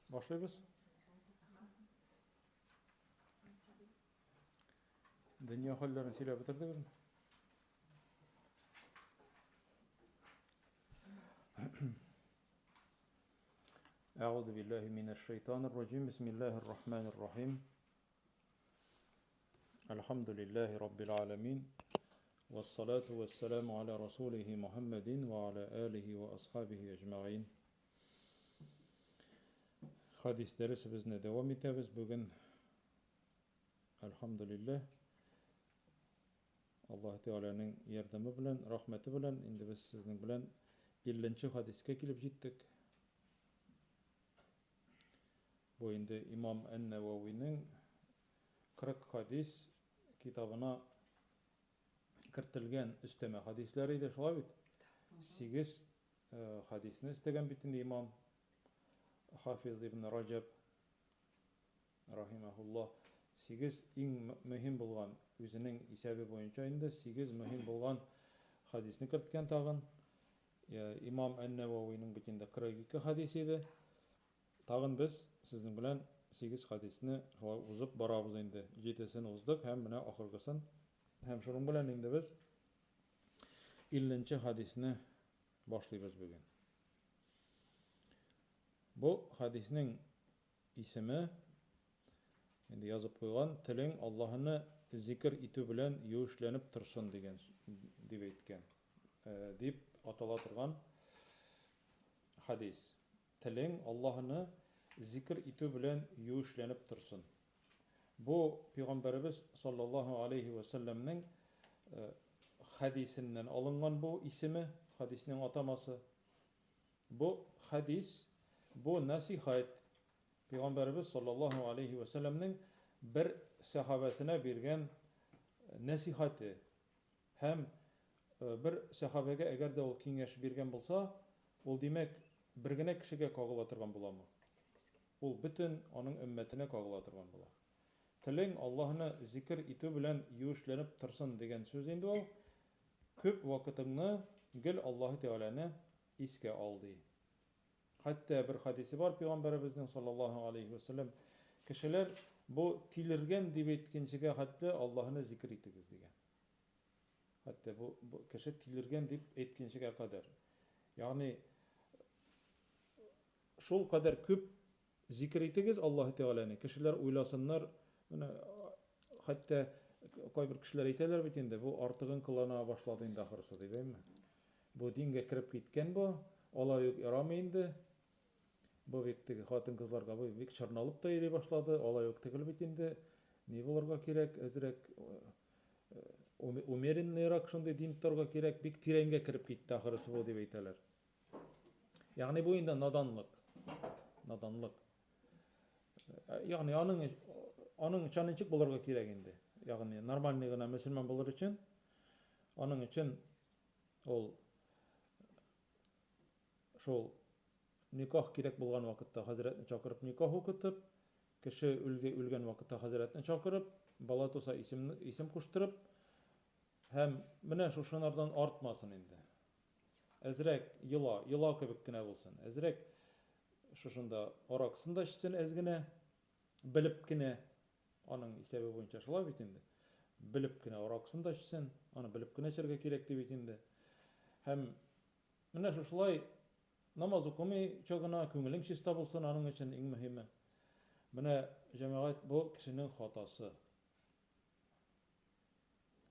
Başlayız. Dünya hallerini söyleyip bitirdik mi? Euzu billahi mineşşeytanirracim. Bismillahirrahmanirrahim. Elhamdülillahi rabbil alamin. Ves salatu vesselamu ala rasulihi Muhammedin ve ala alihi ve ashabihi ecmaîn. Hadis dersimize devam ediyoruz. Bugün elhamdülillah Allah Teala'nın yardımı bilen, rahmeti bilen indi biz sizin bilen 50. hadiske kelip jetdik. Bu indi İmam En-Nevavi'nin 40 hadis kitabına kiritilgen üsteme hadisleri de şolay bit. 8 hadisini istegen bitindi İmam Hafiz İbn Rajab rahimahullah 8 iň mühim bolgan özünün isabi boýunça indi 8 mühim bolgan hadisini kiritken tagın İmam En-Nevavi'nin bitinde 42 hadis idi. Tagın biz sizin bilen 8 hadisini uzup barabız indi. 7sini uzdyk hem mine ahyrgysyn hem şunun bilen indi biz 50. hadisini başlaýbız bugün. Bu hadisinin ismi endi yazıp koygan tiling Allah'ını zikir itu bilen yuýuşlanıp tursun degen diýip etken. Diýip atala turgan hadis. Tiling Allah'ını zikir itu bilen yuýuşlanıp tursun. Bu Peygamberimiz sallallahu aleyhi ve sellem'nin hadisinden alıngan bu ismi, hadisinin ataması. Bu hadis, bu nasihat Peygamberimiz sallallahu aleyhi ve sellem'nin bir sahabesine bergen nasihati. Hem bir sahabege eger de ol kiňeş bergen bolsa, ol demek birgine kişige kagyla turgan bolamy. Ol bütün onun ümmetine kagyla turgan bolar. Tiling Allah'ını zikir itu bilen yuýuşlanıp tursun degen söz endi ol. Köp vakityňy gel Allah Teala'ny iske aldy. Hatta bir hadisi var Peygamberimizin sallallahu aleyhi ve sellem kişiler bu tilirgen diýip etkençige hatta Allah'ını zikir itigiz degen. Hatta bu kişi tilirgen diýip etkençige kadar. Yani şol kadar köp zikir itigiz Allah Teala'ny. Kişiler uylasınlar, hatta koy bir kişiler iteler bitende bu artygyn kılana başlady indi ahyrysy diýipmi? Bu dinge kirip gitken bu, olaýyk ýaramaýyndy. Bu wegtigi hatyn kızlarga bu wek çarnalyp da ýere başlady, olaýyk tigil bitende. Ne bolarga kerek? Ezrek umerinlirak şonday dintorga kerek, bek tirenge kirip gitdi ahyrysy bu diýip eýtler. Ýagny bu indi nadanlyk. Nadanlyk. Ýagny anyň çanynçyk bolarga kerek indi. Ýagny normalnygina musulman bolar üçin anyň üçin ol şol nikah kerek bolgan wagtda Hazretni çakyryp nikah okutup, kişi ölgen wagtda Hazretni çakyryp, bala tusa isim kuşturup, hem mine şuşanardan artmasın indi. Ezrek yıla köpükkine bolsun. Ezrek şuşunda orakysynda içsin ezgine, bilipkine anyň isaby boýunça şolay bitindi. Bilipkine orakysynda içsin, any bilipkine içerge kerek diýip etindi. Hem mine şolay namaz okumy çagyna köňüliň şista bolsun anyň üçin iň mühimi. Mine jemaat bu kişinin hatasy.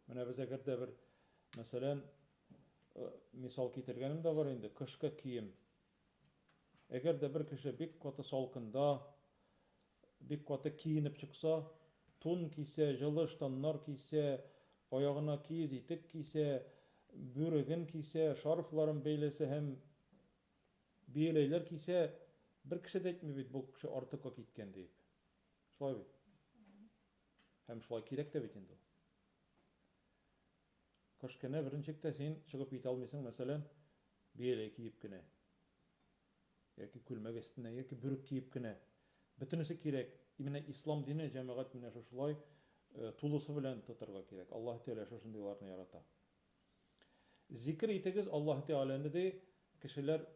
Mine biz egerde bir meselen misal kitirgenim de var indi. Kışka kiyim. Egerde bir kişi bik kota salkynda bik kota kiyinip çyksa, tun kiyse, jylıştanlar kiyse, oyagyna kiyiz itik kiyse, büregen kiyse, şarflaryn beýlese hem beýleýler kiyse, bir kişi de etmi bit bu kişi artykka gitken diýip. Şolay bit. Hem şolay kerek de bitindi. Kış көне беренчектә син чыгып китә алмыйсың, мәсәлән, бияләй киеп кенә, яки күлмәк астына, яки бүрек киеп кенә. Бөтенесе кирәк. Именно ислам дине җәмәгать менә шулай тулысы белән тотарга кирәк. Аллаһ Тәгалә шушындыйларны ярата. Зикр итегез Аллаһ Тәгаләне ди, кешеләр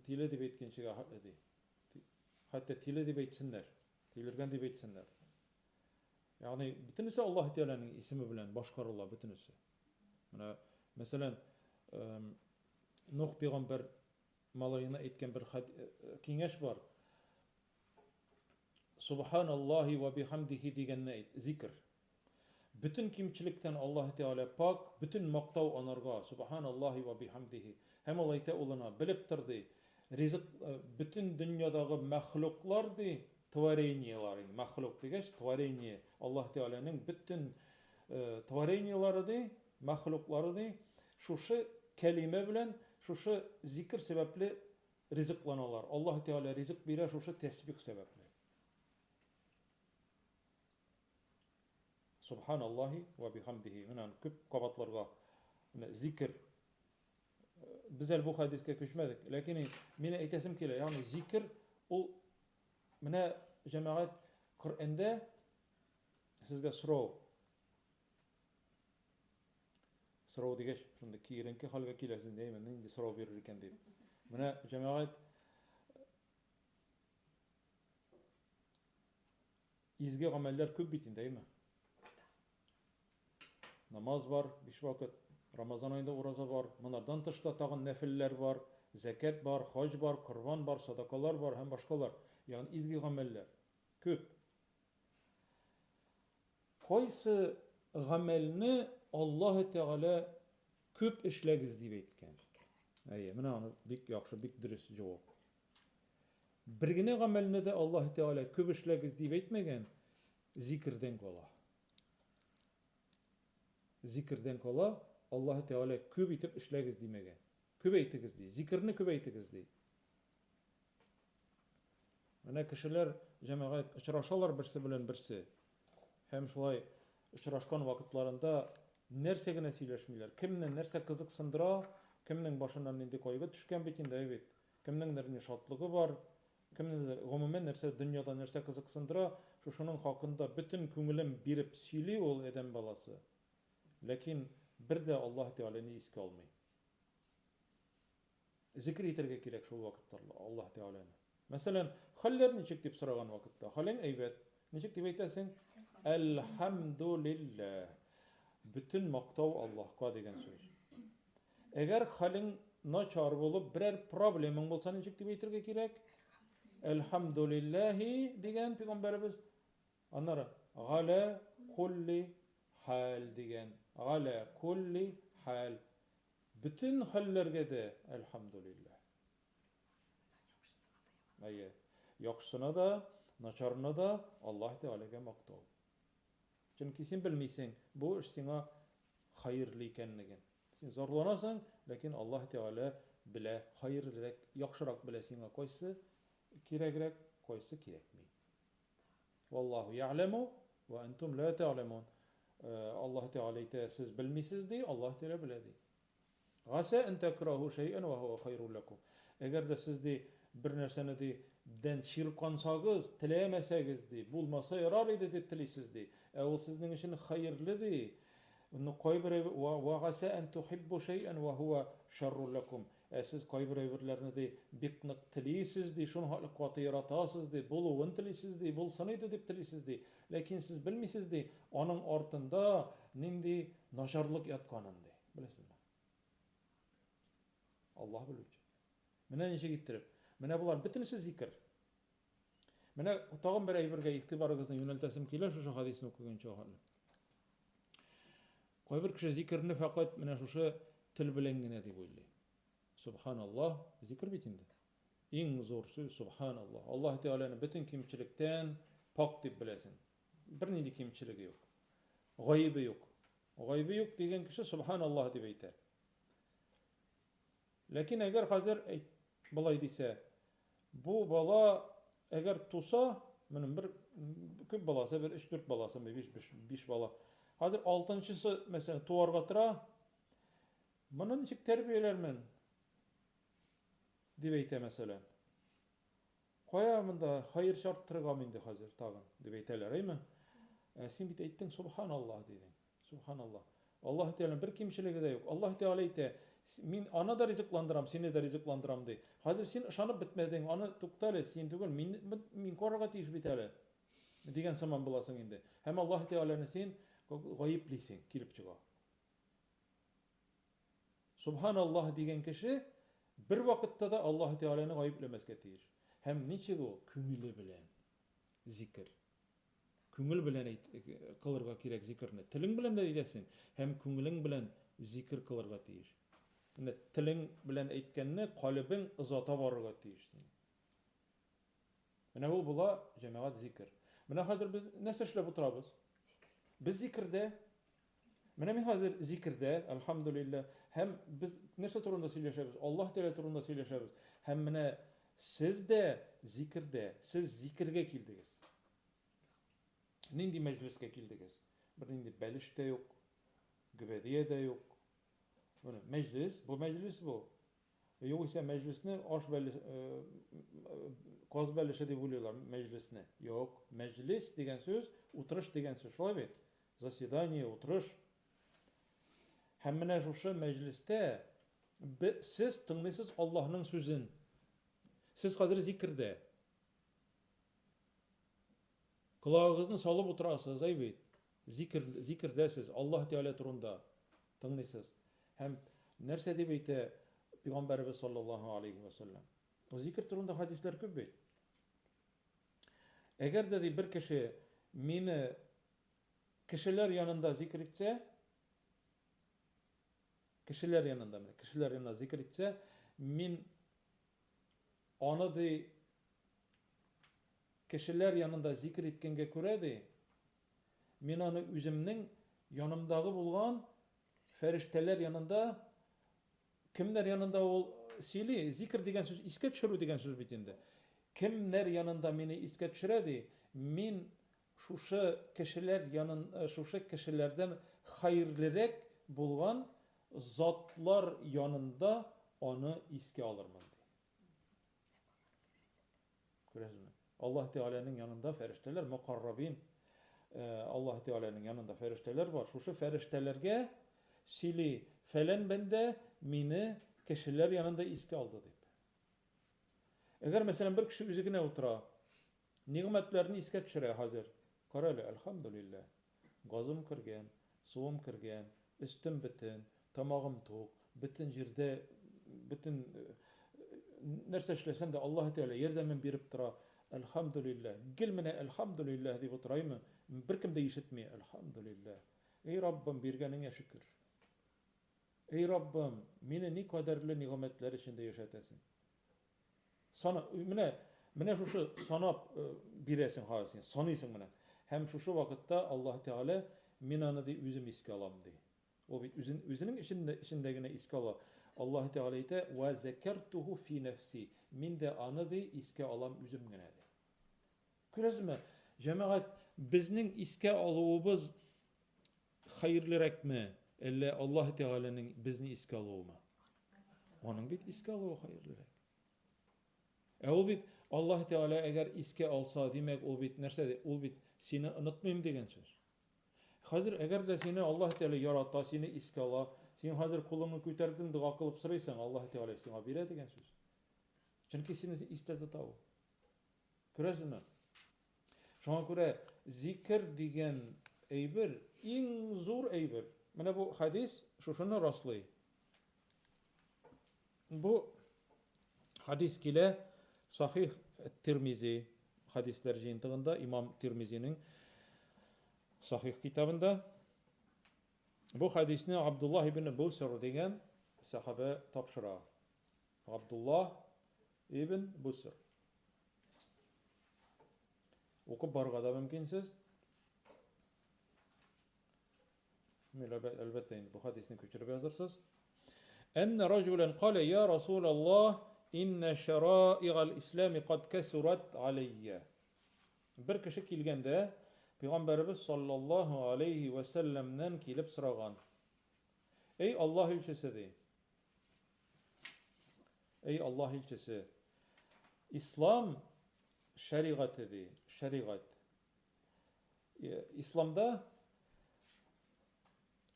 тиле дип әйткәнчегә ди. Хәтта тиле дип әйтсеннәр, тилергән дип әйтсеннәр. Ягъни бөтенесе Аллаһ Тәгаләнең исеме белән башкарыла бөтенесе. Менә мәсәлән, Нух пәйгамбәр малаена әйткән бер киңәш бар. Субханаллахи ва бихамдихи дигәнне әйт, зикр. Bütün кимчелектән Аллаһ Тәгалә пак, bütün мактау анарга, Субханаллахи ва бихамдихи. Һәм ул әйтә улына, белеп торды, ризык bütün дөньядагы мәхлуклар ди, творениялар, мәхлук дигәч, творение, Аллаһ Тәгаләнең bütün творениялары ди, мәхлуклары ди, шушы кәлимә белән, шушы зикр сәбәпле ризыкланалар. Аллаһ Тәгалә ризык бирә шушы тәсбих сәбәпле. Субханаллахи ва бихамдихи. Менә күп кабатларга зикр. Без әле бу хадискә күчмәдек, ләкин мине әйтәсем килә, ягъни зикр ул менә җәмәгать Коръәндә сезгә сорау дигәч, шунда киеренке хәлгә киләсез димме, нинди сорау бирер икән дип. Менә җәмәгать изге гамәлләр күп бит инде, әйме? Намаз бар, 5 вакыт, Рамазан аенда ураза бар, монардан тышта тагын нәфилләр бар, закат бар, хаҗ бар, корбан бар, садакалар бар һәм башкалар. Ягъни изге гамәлләр күп. Кайсы гамәлне Аллаһ Тәгалә күп эшләгез дип әйткән? Әйе, менә аны бик яхшы, бик дөрес җавап. Бер генә гамәлне дә Аллаһ Тәгалә күп эшләгез дип әйтмәгән, зикрдән кала. Зикрдән кала, Аллаһ Тәгалә күп итеп эшләгез димәгән. Күп әйтегез ди, зикрне күп әйтегез ди. Менә кешеләр җәмәгать очрашалар берсе белән берсе. Һәм шулай очрашкан вакытларында нәрсә генә сөйләшмиләр. Кемнең нәрсә кызыксындыра, кемнең башыннан нинди кайгы төшкән бит инде бит. Кемнеңдер ни шатлыгы бар, кемнеңдер гомумән нәрсә дөньяда нәрсә кызыксындыра, шушының хакында бөтен күңелен биреп сөйли ул адәм баласы. Ләкин бер дә Аллаһ Тәгаләне искә алмый. Зикр итәргә кирәк шул вакытларда Аллаһ Тәгаләне. Мәсәлән, хәлләр ничек дип сораган вакытта, хәлең әйбәт. Ничек дип әйтәсең? Әлхәмдүлилләһ. Bütün мактау Аллаһка дигән сүз. Әгәр хәлең начар булып, берәр проблемаң булса, ничек дип әйтергә кирәк? Әлхәмдүлилләһи дигән пәйгамбәрбез. Аннары галя кулли хәл дигән. Галя кулли хәл. Bütün хәлләргә дә әлхәмдүлилләһ. Әйе. Яхшысына да, начарына да Аллаһ Тәгаләгә мактау. Чөнки син белмисең, бу эш сиңа хәерле икәнлеген. Син зарланасың, ләкин Аллаһ Тәгалә белә, хәерлерәк, яхшырак белә сиңа кайсы кирәгрәк, кайсы кирәкми. Валлаһу я'ламу ва антум ла та'ламун. Аллаһ Тәгалә әйтә, сез белмисез ди, Аллаһ Тәгалә белә ди. Гаса ан такраху шай'ан ва хува хайрун лакум. Әгәр дә сез ди бер нәрсәне ди дән чиркансагыз, теләмәсәгез ди, булмаса ярар иде дип телисез ди. Ул сезнең өчен хәерле ди. Кайбер ва гаса ан тухиббу шай'ан ва хува шаррун лакум. Сез кайбер әйберләрне ди бик нык телисез ди, шуны халык каты яратасыз ди, булуын телисез ди, булсын иде дип телисез ди. Ләкин сез белмисез ди, аның артында нинди начарлык ятканын ди. Беләсезме? Аллаһ белүче. Менә ничек иттереп. Менә булар бөтенесе зикр. Менә тагын бер әйбергә игътибарыгызны юнәлтәсем килә шушы хадисны укыганча хәле. Кайбер кеше зикрне фақат менә шушы тел белән генә дип уйлый. Субханаллаһ, зикр бит инде. Иң зур сүз субханаллаһ. Аллаһ Тәгаләне бөтен кимчелектән пак дип беләсең. Бер нинди кимчелеге юк. Гайбы юк. Гайбы юк дигән кеше субханаллаһ дип әйтә. Ләкин әгәр хәзер булай дисә, бу бала әгәр туса, менә бер күп баласы, бер 3-4 баласы, 5 бала Hazır altıncısı mesela tuvarga tıra. Bunu nичек terbiyelermen? Dip әйтә mesela. Koyamında hayır şarttırgam indi hazır tagın dip әйтәләr, әйме? Sen bit әйттең subhanallah dedin. Subhanallah. Allah Teala'nın bir kimçiligi de yok. Allah Teala әйтә, min ana da rızıklandıram, seni de rızıklandıram dey. Hazır sen ышанып bitmedin, ana tuktale, sen түгел, min korga tiyiş bit әле. Деген zaman bulasın indi. Hem Allah Teala'nı sen gayıplıysan, kilip çıga. Subhanallah degen kişi bir vakitte da Allah Teala'nı gayıplemesке tiyir. Hem niçe o küngülü bilen zikir. Küngül bilen kılırga kirek zikirni. Tilin bilen de edesin. Hem küngülün bilen zikir kılırga tiyir. Yani tilin bilen etkenne kalbin ızata varırga tiyirsin. Mene bu bula cemaat zikir. Mene hazır biz ne seçle bu tarafız? Biz zikirde, mene mi hazır zikirde, elhamdülillah, hem biz nerse turunda söyleşebiz, Allah Teala turunda söyleşebiz, hem mene siz de zikirde, siz zikirge kildiniz. Nindi mecliske kildiniz. Bir nindi beliş de yok, güvediye de yok. Bunu meclis, bu meclis bu. Yok ise meclisini aş belli, koz belli şey diye buluyorlar meclisini. Yok, meclis degen söz, oturuş degen söz. Şolay bit. Zasidaniye, oturuş. Hemmine şu mecliste siz tınlısız Allah'ın sözün. Siz hazır zikirde. Kulağınızı salıp oturasınız ay bit. Zikirdesiz. Allah Teala turunda tınlısız. Hem nerse de beyte Peygamberimiz sallallahu aleyhi ve sellem. O zikir turunda hadisler köp beyt. Eğer dedi bir kişi meni kişiler yanında zikretse, kişiler yanında zikretse, min onu de kişiler yanında zikretkenge göre de, min onu üzümün yanımdağı bulgan ferişteler yanında, kimler yanında ol sili zikir degen söz iske düşürü degen söz bitinde. Kimler yanında meni iske düşüredi? Min şuşa kişiler şuşa kişilerden hayırlırek bulgan zatlar yanında onu iske alırman diye. Görüyorsunuz mu? Allah Teala'nın yanında ferişteler, mukarrabin. Allah Teala'nın yanında ferişteler var. Şuşa feriştelerge sili falan bende mini kişiler yanında iske aldı deyip. Eğer mesela bir kişi üzerine otura, nimetlerini iske düşüre hazır. Karayla elhamdülillah. Gazım kırgen, suum kırgen, üstüm bitin, tamağım tok, bitin jirde, bitin nerse işlesem de Allah Teala yerden birip tura. Elhamdülillah. Gilmene elhamdülillah deyip oturayım mı? Bir kim de işitmiyor. Elhamdülillah. Ey Rabbim birgenine şükür. Ey Rabbim, meni ne kadarlı nimetler içinde yaşatasın. Sana mene şu sanap biresin hasin, sanıysın mene. Hem şu vakitte Allah Teala minanı de üzüm iske alam de. O bit üzünün içindegine iske ala. Allah Teala ite ve zekertuhu fi nefsi. Min de anı de iske alam üzüm gene de. Görüyorsunuz mu? Cemaat bizning iske aluvumuz hayırlırek mi? Elle Allah Teala'nın bizni iske alığı mı? Onun bit iske alığı hayırlırek. Ol bit Allah Teala eğer iske alsa demek ol bit nerse de ol bit seni unutmayayım degen söz. Hazır eğer de seni Allah Teala yaratta seni iske ala, sen hazır kulunu köterdin dua kılıp sıraysan Allah Teala sana bire degen söz. Çünkü seni istedi tavu. Görüyorsunuz mu? Şuna göre zikir degen eybir en zor eybir. Mene bu hadis şuna rastlay. Bu hadis kile Sahih Tirmizi hadisler jıyıntığında İmam Tirmizi'nin Sahih kitabında bu hadisini Abdullah ibn Busr degen sahabe tapşıra. Abdullah ibn Busr. Okup barga da mümkünsiz. Elbette bu hadisini köçürüp yazırsınız. Enne raculen kale ya Resulallah inne şerai'al İslami kad kesurat aleyye. Bir kişi kilgende Peygamberimiz sallallahu aleyhi ve sellem'den kilip sıragan. Ey Allah ilçesi de. Ey Allah ilçesi. İslam şeriat de. Şeriat. İslamda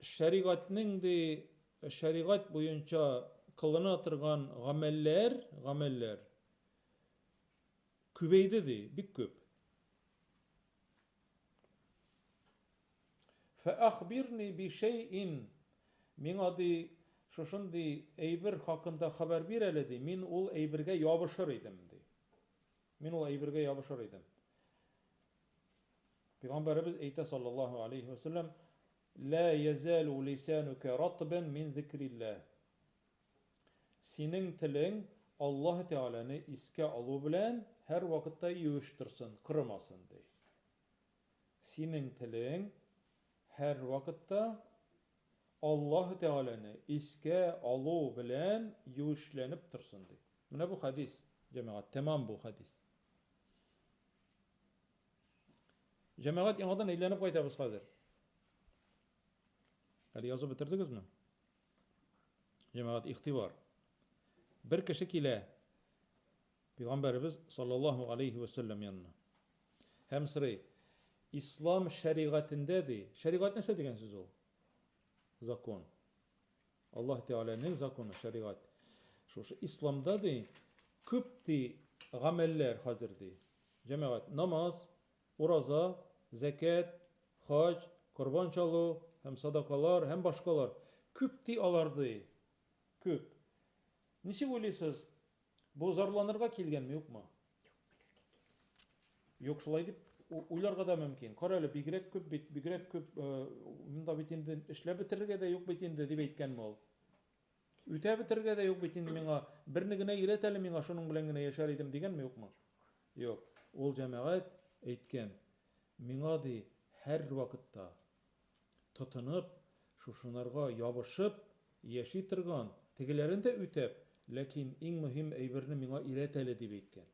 şeriat boyunca kılına tırgan gameller kübeydi de, bik küp. Fe'akhbirni bi şeyin min adi şuşundi eybir hakkında haber bir eledi. Min ol eybirge yabışır idim de. Min ol eybirge yabışır idim. Peygamberimiz eyte sallallahu aleyhi ve sellem La yezalu lisanuke ratben min zikrillah. Senin tilin Allah Teala'nı iske alı bilen her vakitte yığıştırsın, kırmasın de. Senin tilin her vakitte Allah Teala'nı iske alı bilen yığışlanıp tırsın de. Buna bu hadis cemaat, tamam bu hadis. Cemaat yanadan eğlenip kaytabız hazır. Hadi yazı bitirdiniz mi? Cemaat ihtibar. Bir kişi ile Peygamberimiz sallallahu aleyhi ve sellem yanına. Hem sıra İslam şeriatinde de. Şeriat ne degen siz o? Zakon. Allah Teala'nın zakonu, şeriat. Şu İslam'da da küp de gameller hazır de. Cemaat namaz, oraza, zekat, hac, kurban çalı, hem sadakalar hem başkalar. Küp de alardı. Küp. Nişi bilirsiniz? Bu zarlanırga kelgen mi yok mu? Yok şulay dip uylarga da mümkün. Karayla bigrek küp bunda bitindi işle bitirge de yok bitindi dip aytgan mol. Üte bitirge de yok bitindi menga birnigine ireteli menga şunun bilen gene yaşar idim degen mi yok mu? Yok. Ol cemaat aytgan. Menga di her vakitta tutunıp şuşunlarga yabışıp yaşaytırgan tegilerin de ütep lakin en mühim eybirini menga ireteli dip aytgan.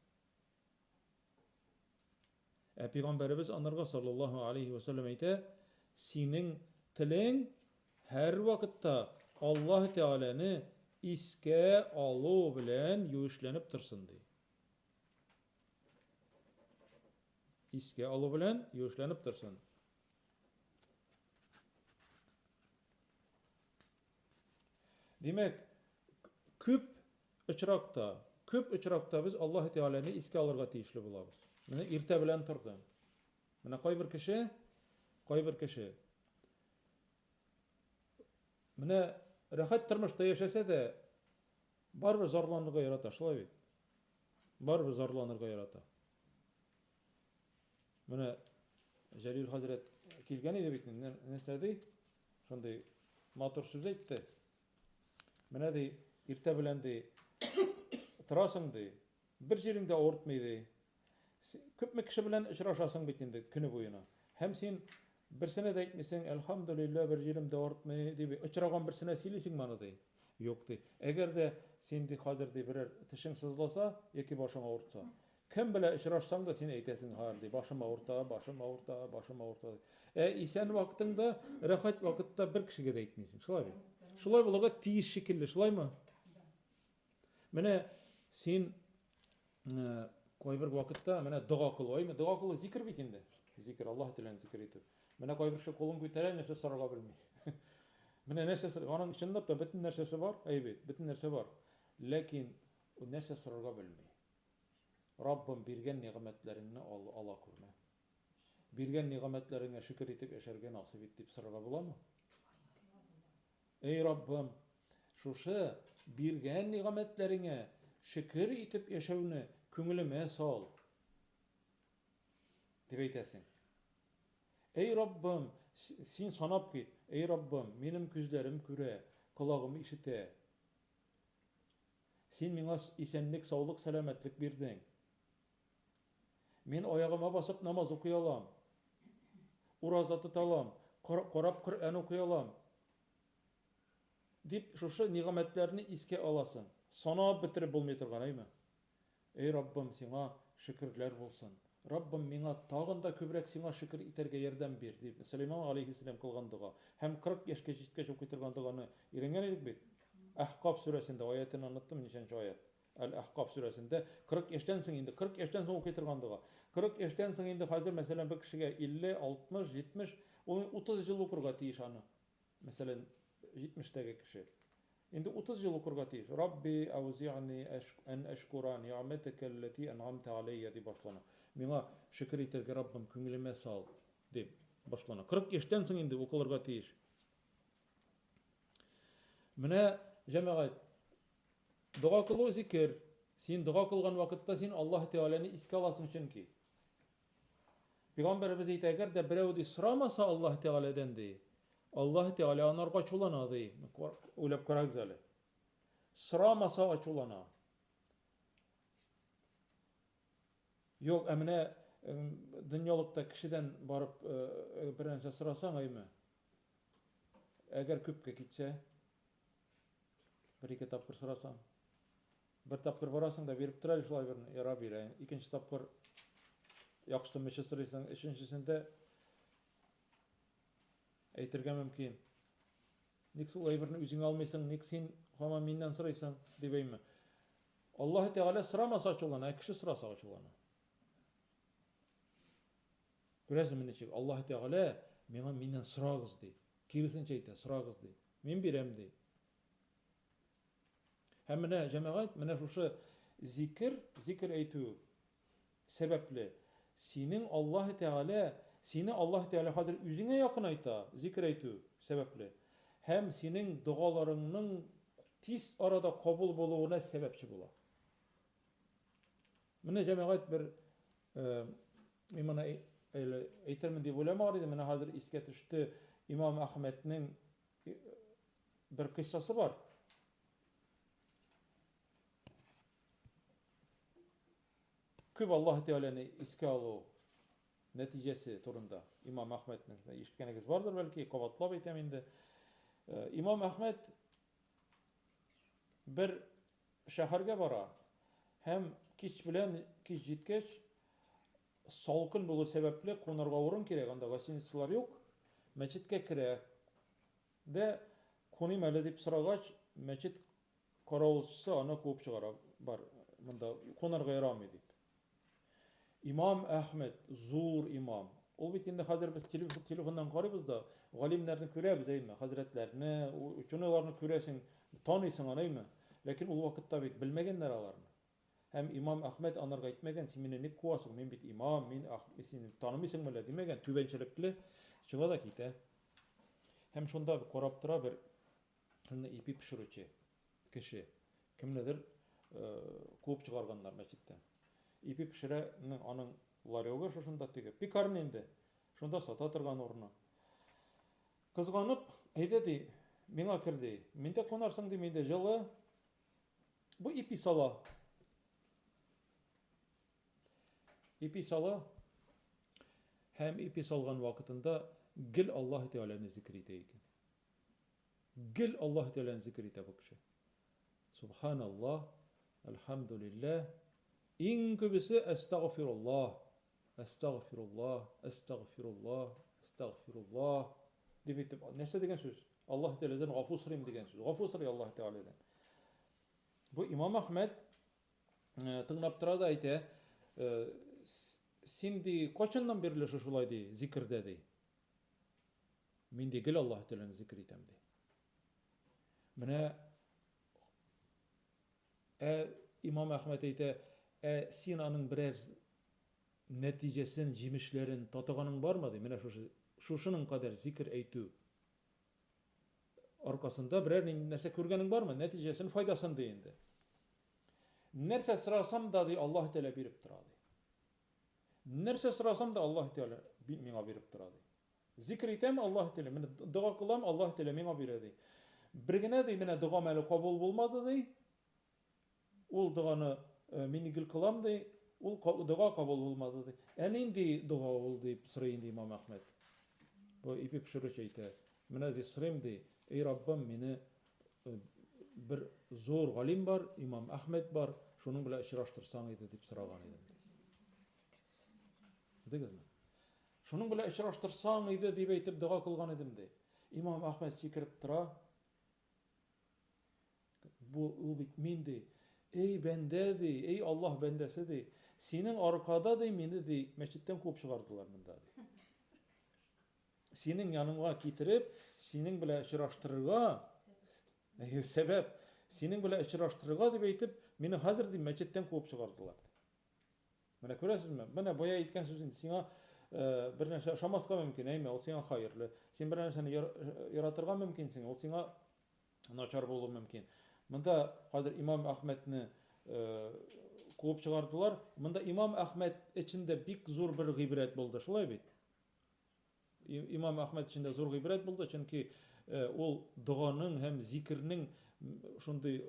Peygamberimiz anlarga sallallahu aleyhi ve sellem ayta senin tilin her vakitta Allah Teala'nı iske alı bilen yuşlanıp tırsın diye. İske alı bilen yuşlanıp tırsın. Demek küp uçrakta biz Allah Teala'nı iske alırga tiyişli bulabız. Mene irte bilen turdu. Mene koy bir kişi. Mene rahat turmuşda yaşasa da baribir zarlanırga yarata, şulay bit. Baribir zarlanırga yarata. Mene Jalil Hazret kelgen idi bit. Nesedi? Şonday matur söz aytdı. Mene de irte bilen de tırasın de bir yerinde ortmaydı. Köp kişi bilen işraşasın bitindi günü boyuna. Hem sen bir sene de etmişsin elhamdülillah bir yerimde ortmayı diye uçragan bir sene silisin bana de. Yok de. Eğer de sen de hazır de birer tişin sızlasa yeki başıma ortsa. Kim bile işraşsan da sen eytesin har de. Başıma orta. İsen vaktinde rahat vakitte bir kişiye de etmişsin. Şulay mı? Şulay bulaga tiyiş şekilli. Şulay mı? Mene sen koy bir vakitte mene dua kılıyım. Dua kılı zikir bitindi. Zikir Allah Teala'nın zikir etip. Mene koy bir şey kolun götüren nese sarıga bilmey. Mene nese onun içinde de bütün nersesi var. Evet, bütün nerse var. Lakin o nese sarıga bilmey. Rabbim birgen nimetlerini ala kurma. Birgen nimetlerine şükür etip yaşarga nasip etip sarıga bulamı? Ey Rabbim, şuşa birgen nimetlerine şükür etip yaşavını köngülüme sal. Dip eytesin. Ey Rabbim, sen sanap git. Ey Rabbim, benim gözlerim küre, kulağım işite. Sen mena isenlik, sağlık, selametlik birdin. Men ayağıma basıp namaz okuyalam. Urazat tutalam. Korap Kur'an okuyalam. Dip şuşa nimetlerini iske alasın. Sana bitirip bulmay turgan ayma. Ey Rabbim sana şükürler olsun. Rabbim миңа тагын да күбрәк сиңа шөкер итәргә ярдәм бир дип Сөләйман алейхиссалам кылган дуга. Һәм 40 яшькә җиткәч укый торган дуганы өйрәнгән идек бит. Ахкаб сүрәсендә аятын оныттым, ничәнче аят. Әл-Ахкаб сүрәсендә 40 яшьтән соң инде 40 яшьтән соң укый торган дуга. 40 яшьтән соң инде хәзер мәсәлән бер кешегә 50, 60, 70, ул 30 ел укырга тиеш аны. Мәсәлән 70-тәге кеше. Инде 30 ел укырга тиеш. Рабби аузи'ни ан ашкура ни'матака аллати ан'амта алейя дип башлана. Миңа шөкер итәргә Раббым күңелемә сал дип башлана. 40 яшьтән соң инде укылырга тиеш. Менә җәмәгать дуа кылу зикр. Син дуа кылган вакытта син Аллаһ Тәгаләне искә аласың чөнки. Пәйгамбәрбез әйтә, әгәр дә берәү ди сорамаса Аллаһ Тәгаләдән ди, Аллаһ Тәгалә анарга ачулана ди. Уйлап карагыз әле. Сорамаса ачулана. Юк, менә дөньялыкта кешедән барып бер нәрсә сорасаң әйме? Әгәр күпкә китсә, бер-ике тапкыр сорасаң, бер тапкыр барасың да биреп тора шулай бер яра бирә. Икенче тапкыр яхшы мичә сорыйсың, өченчесендә әйтергә мөмкин. Ник шул әйберне үзеңә алмыйсың, ник син һаман миннән сорыйсың дип әйме? Аллаһ Тәгалә сорамаса ачулана, кеше сораса ачулана. Күрәсезме ничек? Аллаһ Тәгалә миңа миннән сорагыз ди. Киресенчә әйтә, сорагыз ди. Мин бирәм ди. Һәм менә җәмәгать, менә шушы зикр әйтү сәбәпле синең Аллаһ Тәгалә, сине Аллаһ Тәгалә хәзер үзеңә якын айта, зикр әйтү сәбәпле. Һәм синең дугаларыңның тиз арада кабул булуына сәбәпче була. Менә җәмәгать бер мин моны әйтермен дип уйламаган идем, менә хәзер искә төште. Имам Әхмәтнең бер кыйссасы бар. Күп Аллаһ Тәгаләне искә алу нәтиҗәсе турында Имам Әхмәтнең ишеткәнегез бардыр бәлки, кабатлап әйтәм инде. Имам Әхмәт бер шәһәргә бара һәм кич җиткәч салкын булу сәбәпле кунарга урын кирәк, анда гостиницалар юк. Мәчеткә керә. Дә куным әле дип сорагач, мәчет каравылчысы аны куып чыгара. Бар, монда кунарга ярамый дип. Имам Әхмәт зур имам. Ул бит инде хәзер без телефоннан карыйбыз да, галимнәрне күрәбез әйме, хәзрәтләрне, ученыйларны күрәсең, таныйсың аныймы? Ләкин ул вакытта бит белмәгәннәр аларны. Һәм Имам Әхмәт анарга әйтмәгән, син мине ник куасың? Мин бит имам, мин син танымыйсыңмы әллә димәгән, түбәнчелекле чыга да китә. Һәм шунда карап тора бер ипи пешерүче кеше. Кемнедер куып чыгарганнар мәчеттән. Ипи пешерә, аның ларёгы шушында теге пекарня инде. Шунда сата торган урыны. Кызганып, әйдә ди, миңа кирди. Миндә кунарсың ди, миндә җылы. Бу ипи сала. Ипи сала. Һәм ипи салган вакытында гел Аллаһ Тәгаләне зикр итә икән. Гел Аллаһ Тәгаләне зикр итә бу кеше. Субханаллаһ, әлхәмдүлилләһ. Иң күбесе әстәгъфируллаһ, әстәгъфируллаһ, әстәгъфируллаһ, әстәгъфируллаһ дип әйтеп, нәрсә дигән сүз? Аллаһ Тәгаләдән гафу сорыйм дигән сүз. Гафу сорый Аллаһ Тәгаләдән. Бу Имам Әхмәт тыңлап тора да әйтә, син ди качаннан бирле шулай ди, зикрдә ди. Мин ди гел Аллаһ Тәгаләне зикр итәм ди. Менә Имам Әхмәт әйтә, син аның берәр нәтиҗәсен, җимешләрен татыганың бармы ди? Менә шушының кадәр зикр әйтү аркасында берәр нәрсә күргәнең бармы? Нәтиҗәсен, файдасын ди инде. Нәрсә сорасам да ди, Аллаһ Тәгалә биреп тора ди. Нәрсә сорасам да Аллаһ Тәгалә миңа биреп тора ди. Зикр итәм, Аллаһ Тәгалә, менә дуа кылам, Аллаһ Тәгалә миңа бирә ди. Бер генә ди, менә дуам әле кабул булмады ди. Ул дуаны мин гел кылам ди, ул дуа кабул булмады ди. Нинди дуа ул дип сорый инде Имам Әхмәт. Бу ипи пешерүче әйтә, менә ди сорыйм ди, эй Раббым, мине бер зур галим бар, Имам Әхмәт бар, шуның белән очраштырсаң иде дип сораган идем. Күрдегезме? Шуның белән очраштырсаң иде дип әйтеп дуга кылган идем ди. Имам Ахмед сикереп тора. Бу ул бит мин ди. Эй бәндә ди, эй Аллаһ бәндәсе ди. Синең аркада ди мине ди мәчеттән куып чыгардылар монда ди. Синең яныңа китереп, синең белән очраштырырга сәбәп, синең белән очраштырырга дип әйтеп, мине хәзер ди мәчеттән куып чыгардылар. Менә күрәсезме? Менә бая әйткән сүзен сиңа бер нәрсә ошамаска мөмкин, әйме, ул сиңа хәерле. Син бер нәрсәне яратырга мөмкинсең, ул сиңа начар булуы мөмкин. Монда хәзер Имам Әхмәтне куып чыгардылар. Монда Имам Әхмәт эчендә бик зур бер гыйбрәт булды, шулай бит? Имам Әхмәт эчендә зур гыйбрәт булды, чөнки ул дуганың һәм зикрнең шундый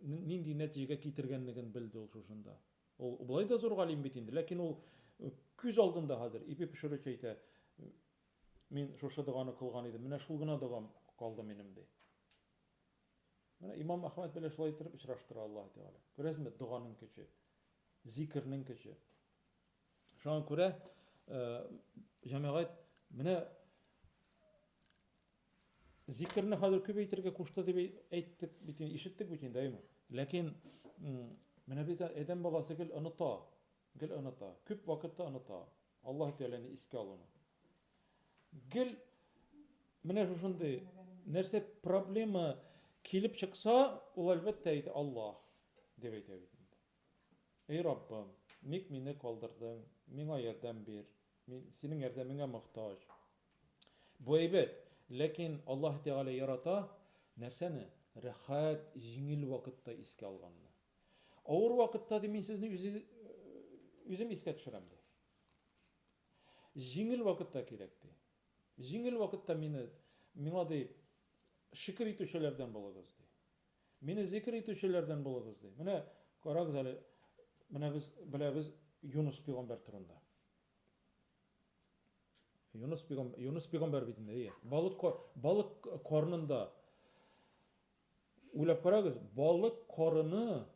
нинди нәтиҗәгә китергәнлеген белде ул шушында. Ул булай да зур галим бит инде, ләкин ул күз алдында хәзер ипи пешерүч әйтә. Мин шушы дуганы кылган идем, менә шул гына дугам калды минем ди. Менә Имам Әхмәт белән шулай итеп очраштыра Аллаһ Тәгалә. Күрәсезме дуганың көче, зикрнең көче. Шуңа күрә җәмәгать менә зикрне хәзер күп әйтергә кушты дип әйттек бит, ишеттек бит инде, әйме. Ләкин менә без адәм баласы гел оныта, күп вакытта оныта. Аллаһ Тәгаләне искә алуны. Гел менә шушындый нәрсә проблема килеп чыкса, ул әлбәттә әйтә Аллаһ дип әйтә бит инде. Эй Раббым, ник мине калдырдың? Миңа ярдәм бир. Мин синең ярдәмеңә мохтаҗ. Бу әйбәт, ләкин Аллаһ Тәгалә ярата нәрсәне? Рәхәт, җиңел вакытта искә алганны. Авыр вакытта ди мин сезне үзем искә төшерәм ди. Җиңел вакытта кирәк ди. Җиңел вакытта миңа ди шикр итүчеләрдән булыгыз ди. Мине зикр итүчеләрдән булыгыз ди. Менә карагыз әле, менә без беләбез Юнус пәйгамбәр турында. Юнус пәйгамбәр бит инде, балык карнында. Уйлап карагыз, балык карыны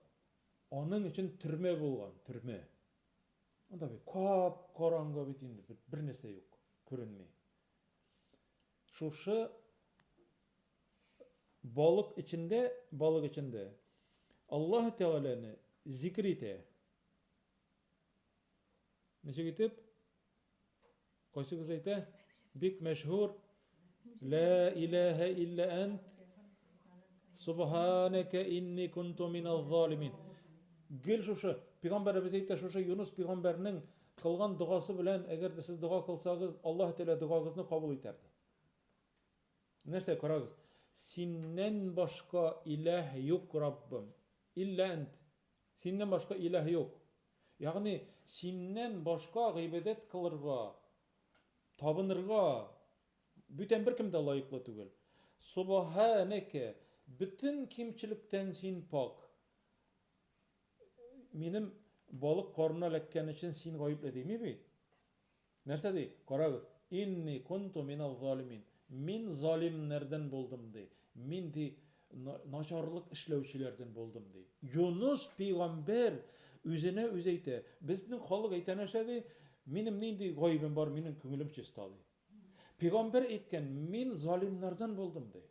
аның өчен төрмә булган, төрмә. Анда бит кап караңгы бит инде, бер нәрсә юк, күренми. Шушы балык içinde Аллаһ Тәгаләне зикр итә. Ничек итеп? Кайсыгыз әйтә? Бик мәшһүр. Ла илаһа илля ант субханака инни кунту миназ залимин. Гел шушы пәйгамбәрбез әйтә, шушы Юнус пәйгамбәрнең кылган дугасы белән, әгәр дә сез дуга кылсагыз, Аллаһ Тәгалә дугагызны кабул итәр. Нәрсә карагыз? Синнән башка илаһ юк, Раббым. Илля ант. Синнән башка илаһ юк. Ягъни синнән башка гыйбадәт кылырга, табынырга бүтән беркем дә лаеклы түгел. Субханака, бүтән кимчелектән син пак. Минем балык карнына эләккән өчен син гаепле дими бит. Нәрсә ди? Карагыз. Инни кунту миназ залимин. Мин залимнәрдән булдым ди. Мин ди начарлык эшләүчеләрдән булдым ди. Юнус пәйгамбер үзенә үз әйтә. Безнең халык әйтә нәрсә ди? Минем нинди гаебем бар, минем күңелем чиста ди. Пәйгамбер әйткән, мин залимнәрдән булдым ди.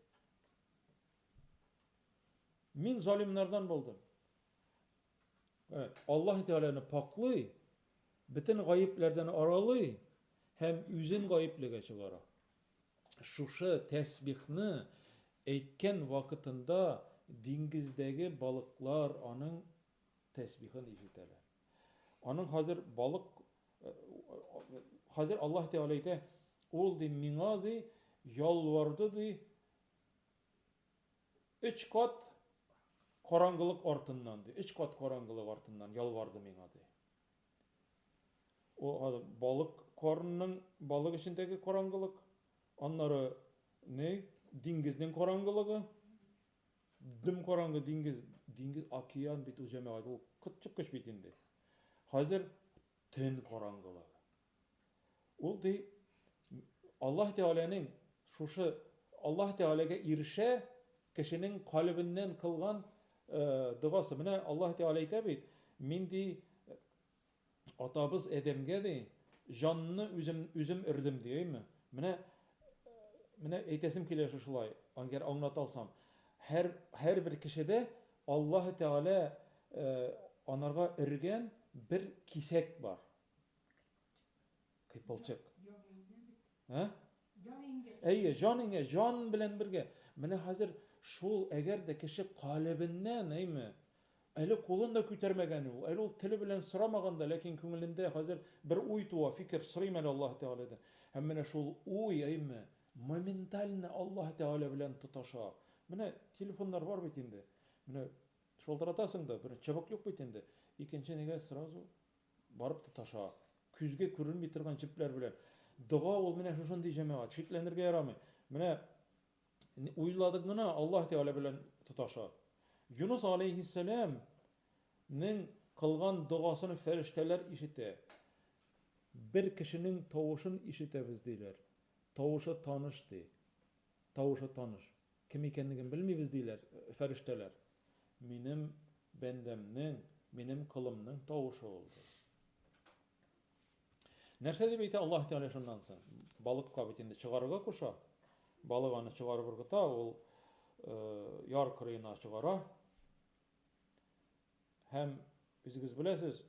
Мин залимнәрдән булдым. Аллаһ Тәгаләне паклый, бүтән гаепләрдән аралый һәм үзен гаеплегә чыгара. Шушы тәсбихны әйткән вакытында диңгездәге балыклар аның тәсбихын ишетәләр. Аның хәзер Аллаһ Тәгалә әйтә, ул ди миңа ди ялварды ди 3 кат караңгылык артыннан ди. 3 кат караңгылык артыннан ялварды миңа ди. О балык эчендәге караңгылык, аннары диңгезнең караңгылыгы, дөм караңгы диңгез океан бит җәмәгать, ул кытчыккыч бит инде. Хәзер төн караңгылыгы. Ул ди Аллаһ Тәгаләнең шушы Аллаһ Тәгаләгә ирешә кешенең калбыннан кылган дугасы. Менә Аллаһ Тәгалә әйтә бит, мин ди атабыз Адәмгә ди Жанны үзем ирдем дiyeymi? Менә әйтәсем килә шулай, аңгәр аңлата алсам. Һәр бер кешедә Аллаһ Тәгалә анарга иргән бер кисәк бар. Кыйпылчык. Ә? Әйе, жан белән бергә. Менә хәзер шул әгәр дә кеше калыбыннан, әйме, әле кулын да күтәрмәгән ул, әле ул теле белән сорамаган да, ләкин күңелендә хәзер бер уй туа, фикер сорыйм әле Аллаһ Тәгаләдән. Һәм менә шул уй, әйме, моментально Аллаһ Тәгалә белән тоташа. Менә телефоннар бар бит инде. Менә шалтыратасың да, бер чыбык юк бит инде. Икенче нигә сразу барып тоташа. Күзгә күренми торган җепләр белән. Дуга ул менә шушындый җәмәгать, шикләнергә ярамый. Менә уйладык гына Аллаһ Тәгалә белән тоташа. Юнус алейхиссалам ның кылган дугасын фәрештәләр ишетә. Бер кешенең тавышын ишетәбез диләр. Тавышы таныш ди. Тавышы таныш. Кем икәнлеген белмибез диләр фәрештәләр. Минем бәндәмнең, минем кылымның тавышы ул. Нәрсә дип әйтә Аллаһ Тәгалә шуннан соң? Балыкка бит инде чыгарырга куша. Балык аны чыгарып ыргыта, ул яр кырыена чыгара. Һәм үзегез беләсез,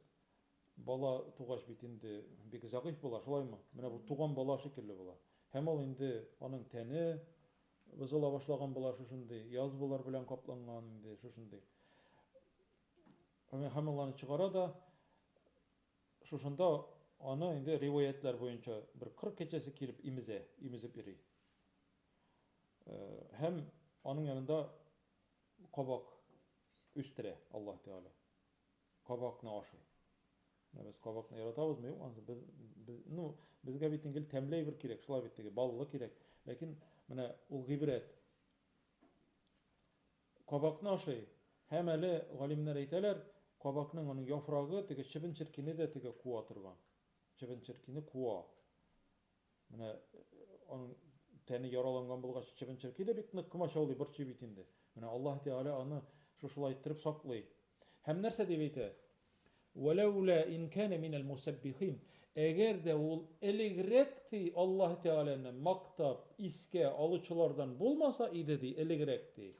бала тугач бит инде бик зәгыйф була, шулаймы? Менә бу туган бала шикелле була. Һәм ул инде аның тәне бозыла башлаган була шушындый, язбылар белән капланган инде шушындый. Һәм ул аны чыгара да шушында аны инде риваятлар буенча бер 40 кечәсе килеп имезеп йөри. Һәм аның янында кабак үстерә Аллаһ Тәгалә. Кабакны ашый. Без кабакны яратабызмы? Юк, безгә бит ингел тәмле бер кирәк, шулай бит теге баллы кирәк. Ләкин менә ул гыйбрәт. Кабакны ашый. Һәм әле галимнәр әйтәләр, кабакның аның яфрагы теге чыбын-чиркине дә теге куа торган. Чыбын-чиркине куа. Менә аның тәне яраланган булгач чыбын-чирки дә бик нык кымачаулый борчый бит инде. Менә Аллаһ Тәгалә аны шушылай иттереп саклый. Һәм нәрсә дип әйтә? وَلَوْلَا إِنْ كَانَ مِنَ الْمُسَبِّحِينَ. Әгәр дә ул элегрәк ди Аллаһ Тәгаләне мактап, искә алучылардан булмаса иде ди, элегрәк ди.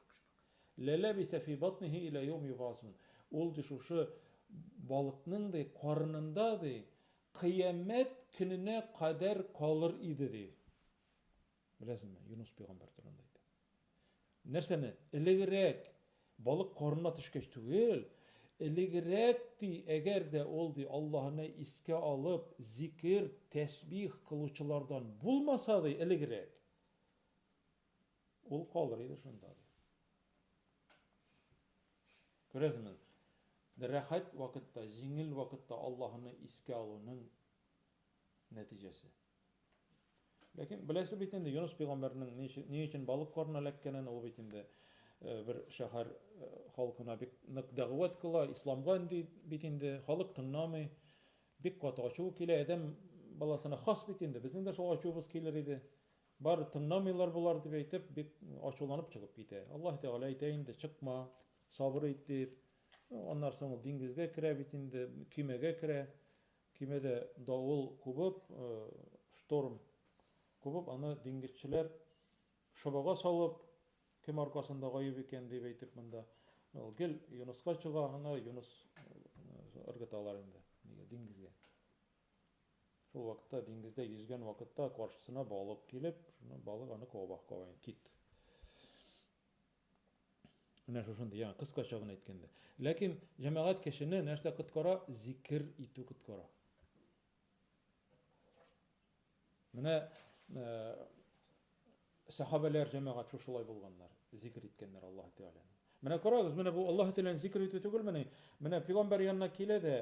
لَلَبِسَ فِي بَطْنِهِ إِلَى يَوْمِ يُبْعَثُونَ. Ул ди шушы балыкның ди карынында ди кыямәт көненә кадәр калыр иде ди. Беләсезме? Юнус пәйгамбәр турында әйтә. Нәрсәне? Элегрәк балык карынына төшкәч түгел, элегрәк ди әгәр дә ул ди Аллаһны искә алып, зикр, тәсбих кылучылардан булмаса ди элегрәк. Ул калыр иде шунда ди. Күрәсезме? Рәхәт вакытта, җиңел вакытта Аллаһны искә алуның нәтиҗәсе. Ләкин беләсез бит инде Юнус пәйгамбәрнең ни өчен балык карынына эләккәнен, ул бит инде бер шәһәр халкына бик нык дәгъват кыла, исламга бит инде халык тыңламый, бик каты ачу килә, адәм баласына хас бит инде. Безнең дә шул ачуыбыз килер иде. Бар тыңламыйлар булар дип әйтеп, бик ачуланып чыгып китә. Аллаһ Тәгалә әйтә инде, чыкма, сабыр ит дип. Аннан соң ул диңгезгә керә бит инде, көймәгә керә. Көймәдә давыл кубып, шторм кубып, аны диңгезчеләр шыбага салып, кем аркасында гаеп икән дип әйтеп монда. Ул гел Юнуска чыга, аны Юнус ыргыталар инде диңгезгә. Шул вакытта диңгездә йөзгән вакытта каршысына балык килеп, шуны балык аны кабакка кит. Менә шушындый, яңа кыскача гына әйткәндә. Ләкин җәмәгать кешене нәрсә коткара? Зикр итү коткара. Менә сахабалар җәмәгать шушылай булганнар, зикр иткәннәр Аллаһ Тәгаләне. Менә карагыз, менә бу Аллаһ Тәгаләне зикр итү түгелмени? Менә пәйгамбәр янына килә дә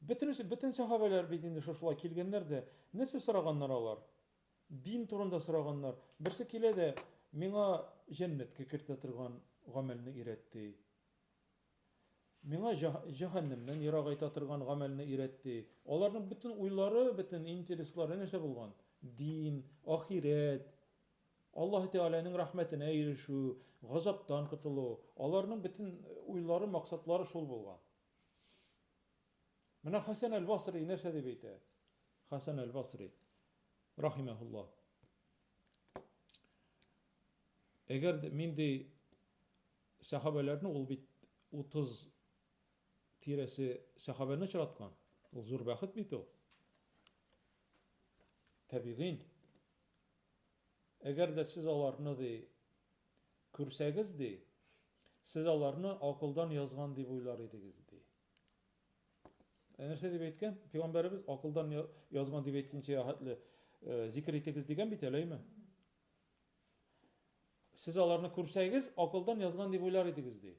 бөтен сахабалар бит инде шушылай килгәннәр дә, нәрсә сораганнар алар? Дин турында сораганнар. Берсе килә дә миңа җәннәткә кертә торган гамәлне өйрәтте. Миңа җәһәннәмнән ерак айта торган гамәлне өйрәтте. Аларның бөтен уйлары, бөтен интереслары нәрсә булган? Дин, ахирет, Аллаһ Тәгаләнең рәхмәтенә ирешү, газаптан котылу. Аларның бөтен уйлары, максатлары шул булган. Менә Хәсән әл-Басри нәрсә дип әйтә? Hasan el-Basri rahimehullah. Eğer de mindi sahabelerini ol bit 30 tiresi sahabeni çıratkan. O zor vakit bit o. Tabiğin. Eğer de siz alarını de kürsəgiz de siz alarını akıldan yazgan diye uylar ediniz de. Nerse diye etken? Peygamberimiz akıldan yazgan diye etkince hatlı zikir etiniz degen bit öyle mi? Siz alarını kürsəgiz akıldan yazgan diye uylar ediniz de.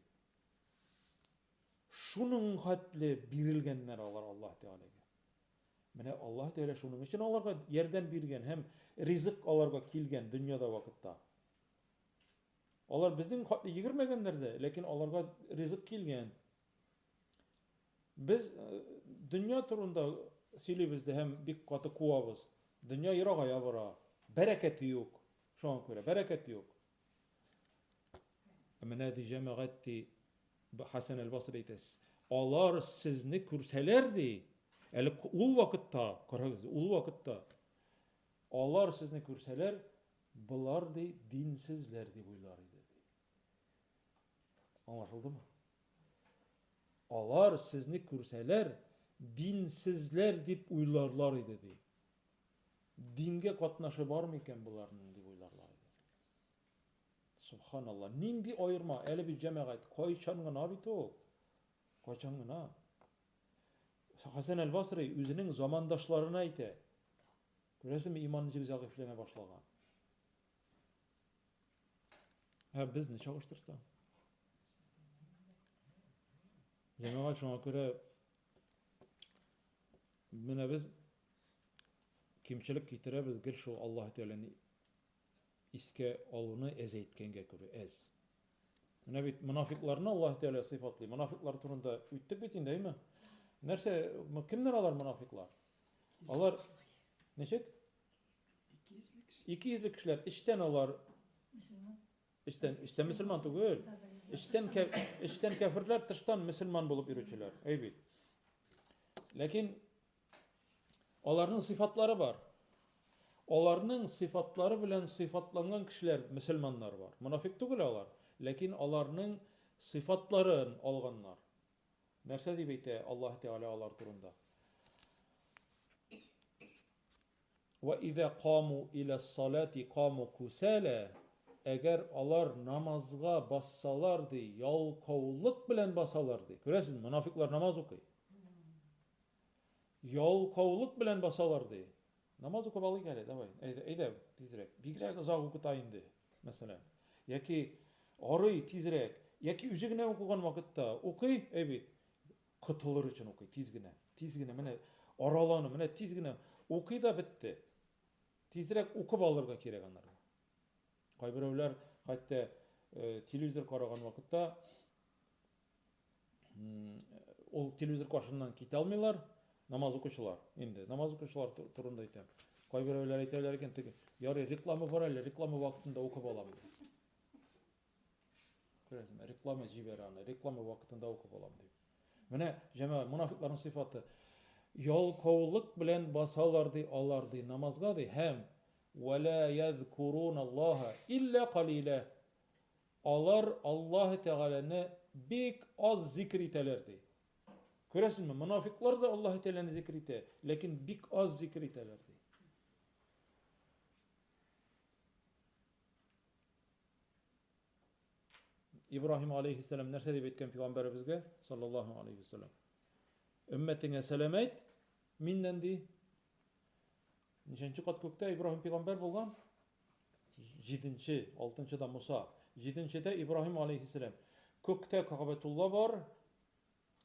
Şunun hatlı birilgenler alar Allah Teala'ya. Mene Allah Teala şunun için alarga yerden birgen hem rizık alarga kilgen dünyada vakitta. Alar bizden hatlı yigirmegenlerde, lekin alarga rizık kilgen. Biz dünya turunda silibizde hem bir katı kuvabız. Dünya yırağa yabara. Bereketi yok. Şu an göre bereketi yok. Mene diyeceğim ağetti Hasan el-Basri tes. Alar sizni kürselerdi. Eli ul vakitta, karagız, ul vakitta. Alar sizni kürseler, bular di dinsizlerdi buylar idi. Anlaşıldı mı? Alar sizni kürseler, dinsizler dip uylarlar idi. Dinge katnaşı var mı iken bularının dip uylarlar idi. Subhanallah. Nindi ayırma, eli bir cemaat, koyçangına bit o. Koyçangına. Hasan el-Basri özünün zamandaşlarına aytı. Görəsizmi imançı zəiflənə başlagan. Ha biz ne çalıştırsa? Cemaat şuna göre mene biz kimçilik kitirəbiz gir şu Allah Teala'nın iske alını ezeytkenge göre ez. Mene bit münafıklarını Allah Teala sıfatlı. Münafıklar turunda üttik bitin değil mi? Nerse kimler alar münafıklar? Alar neşet? İkiyizlik kişiler içten alar. İçten Müslüman tugul. İçten kafirler dıştan Müslüman bulup yürüçüler. Evet. Lakin onların sıfatları var. Onların sıfatları bilen sıfatlanan kişiler Müslümanlar var. Münafık tugul alar. Lakin onların sıfatlarını alganlar. Nerse diyeyte Allah Teala alar turunda. Ve izâ qâmû ilâ's-salâti qâmû kusâlâ. Eğer alar namazga bassalardı, yalqavlık bilen basalardı. Görəsiz, münafıklar namaz okuy. Yalqavlık bilen basalardı. Namaz okubalı gəlir, davay. Eydə, tizrek. Bigrek ızaq okutayındı, mesela. Yaki arıy tizrek, yaki üzügüne okugan vakitta okuy, evet. Kıtılır için okuy, tizgine, mene aralanı, mene tizgine okuy da bitti. Tizrek okup alırga kerek anlarga. Kaybirevler hatta televizor karagan vakitta ol televizor karşından kite almıyorlar, namaz okuşular. Şimdi namaz okuşular turunda aytam. Kaybirevler aytırlar eken, yarı reklamı var hele, reklamı vaktinde okup alam. Görəsizmi, reklamı jiberani, reklamı vaktinde okup alam deyip. Mene cemaat münafıkların sıfatı yalqavlık bilen basalardı, alardı, namazgadı hem وَلَا يَذْكُرُونَ اللّٰهَ اِلَّا قَلِيلًا. Alar Allah-u Teala'nı bek az zikritelerdi. Görəsiz mi? Münafıklar da Allah-u Teala'nı zikrite, lakin bek az zikritelerdi. İbrahim aleyhisselam nerse deyip etken Peygamberimizge sallallahu aleyhi ve sellem. Ümmetine selam et, minden di. Nişançı kat kökte İbrahim peygamber bolgan? 7. 6. da Musa. 7. de İbrahim aleyhisselam. Kökte Ka'betullah var.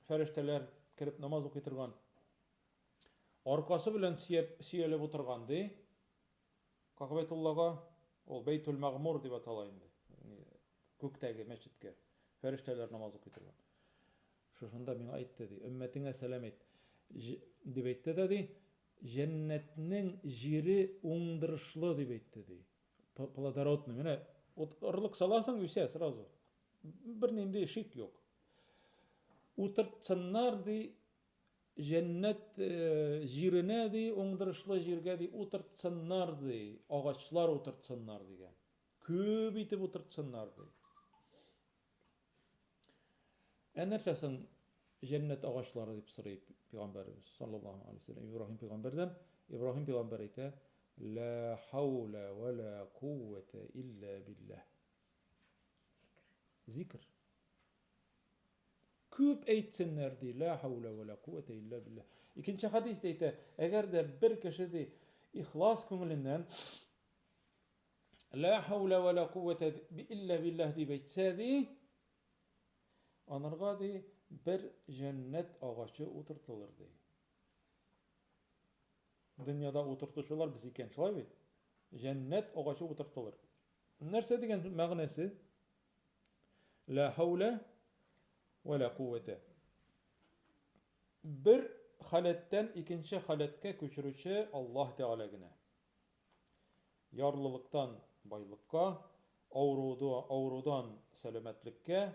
Ferişteler kirip namaz okuyturgan. Arkası bilen siyelep oturgandı. Ka'betullah'a ol Beytül Mağmur diye atalayındı. Kökteki mescitke. Ferişteler namaz okuyturgan. Şuşunda min ayet dedi. Ümmetine selam et. Dibeytte dedi. Cennetinin jiri undırışlı dibeytte dedi. Плодородный. Mene ırlık salasan üse sразу. Bir neyinde şik yok. Uturtsınlar di cennet jirine di, oңdırışlı jirge di oturtsınlar di, ağaçlar oturtsınlar digen. Köp itip oturtsınlar di. Enersesin cennet ağaçları dip sırayıp Peygamberimiz sallallahu aleyhi ve sellem İbrahim peygamberden İbrahim peygamber ite la havle ve la kuvvete illa billah. Zikr. Köp eytsinler di la havle ve la kuvvete illa billah. İkinci hadis ite eğer de bir kişi de ihlas köngülünden la havle ve la kuvvete illa billah di beytsedi anırga di bir cennet ağaçı oturtulur di. Dünyada oturtuşular biz iken şolay bit. Cennet ağaçı oturtulur. Nerse degen мәгънәсе? La havle ve la kuvvete. Bir haletten ikinci haletke köçürüçü Allah Teala gine. Yarlılıktan baylıkka, avrudan selametlikке,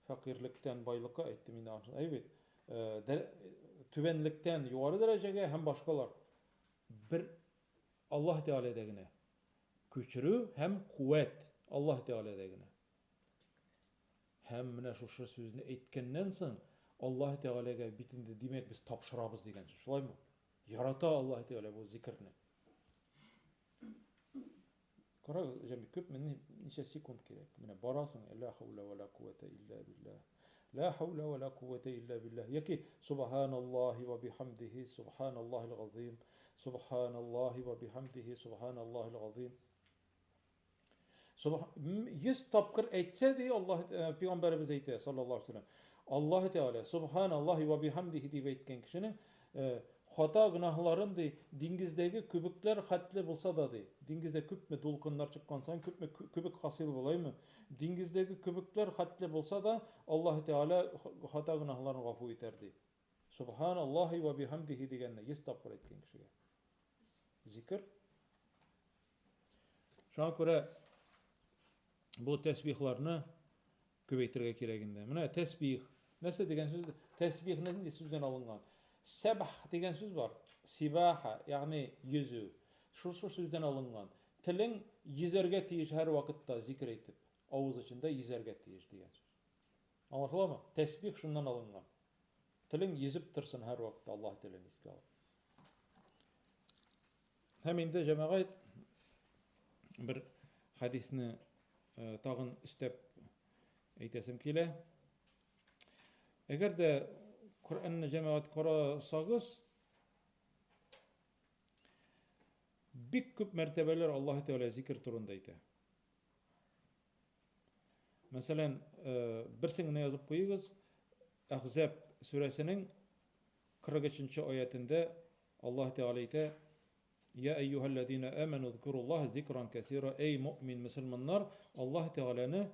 fakirlikten baylıkka ettim yine aslında. Evet. Tüvenlikten yukarı dereceye hem başkalar. Bir Allah Teala degine. Köçürü hem kuvvet Allah Teala degine. Hem mine şu sözünü etkenden soň Allah Teala'ga bitinde demek biz tapşırabız degen söz. Şolay mı? Yarata Allah Teala bu zikirni. Kara jemi köp men neçe sekund gerek. Mine barasın la havle ve la kuvvete illa billah. La havle ve la kuvvete illa billah. Yaki subhanallahi ve bihamdihi subhanallahil azim. Subhanallahi ve bihamdihi subhanallahil azim. Yüz tapkır etse de Allah Peygamberimiz eyte sallallahu aleyhi ve sellem. Allah Teala subhanallahi ve bihamdihi diye etken kişinin hata günahların de dengizdeki kübükler hatli bulsa da de dengizde küp mü dolkunlar çıkkansan küp mü kübük hasil bolay mı? Dengizdeki kübükler hatli bulsa da Allah Teala hata günahlarını gafu ederdi. Subhanallahi ve bihamdihi diyenle yüz tapkır etken kişiye. Zikir. Şuna göre bu tesbihlarını köbeytirge kereginde. Mine tesbih. Näse degen söz? Tesbih näde sözden alıngan? Sebh degen söz var. Sibaha, yani yüzü. Şu sözden alıngan. Tilin yüzerge tiyiş her vakitte zikir etip, ağız içinde yüzerge tiyiş degen söz. Anlaşıldı mı? Tesbih şundan alıngan. Tilin yüzüp tırsın her vakitte Allah tilini iske alıp. Hem indi cemaat bir hadisni tağın üstep eytesim kile. Eğer de Kur'an'ı cemaat korasağı bik köp mertebeler Allah Teala zikir turundaydı. Mesela birsini yazıp koyuyoruz. Ahzab suresinin 43. ayetinde Allah Teala ite Ya eyyühellezine amenu zkurullah zikran kesira. Ey mümin Müslümanlar Allah Teala'nı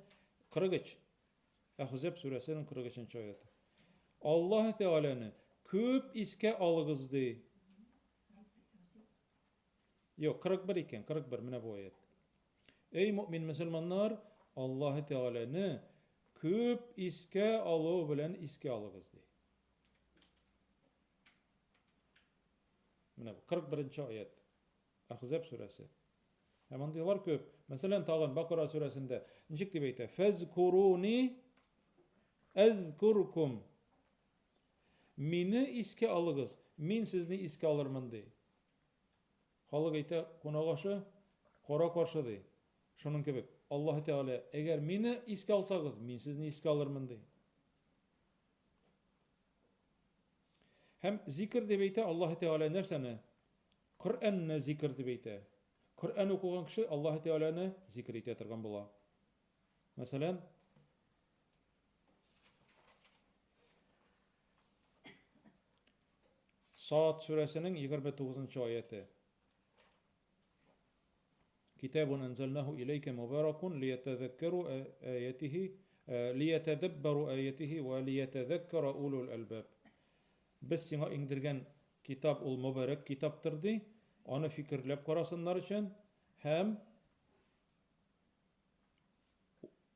43 Ahzab suresinin 43. ayeti. Allah Teala'nı köp iske alığızdı. Yok 41 iken 41 mine bu ayet. Ey mümin Müslümanlar Allah Teala'nı köp iske alığı bilen iske alığızdı. Mine bu 41. ayet. Ahzab suresi. Hemen diyorlar köp. Mesela tağın Bakara suresinde nicik diye beyte. Fezkuruni ezkurkum. Mini iske alığız. Min sizni iske alırmın diye. Halık eyte konağaşı, kora karşı diye. Şunun gibi. Allah Teala eğer mini iske alsağız, min sizni iske alırmın diye. Hem zikir diye beyte Allah Teala nersene? Kur'an'ı zikir diye beyte. Kur'an okuyan kişi Allah Teala'nı zikir etetirgen bula. Mesela Saat suresinin 29. ayeti. Kitabun enzelnahu ileyke mubarakun liyetezekkeru ayetihi liyetedebberu ayetihi ve liyetezekkera ulul albab. Biz sana indirgen kitap ol mübarek kitaptırdı. Onu fikirlep karasınlar için hem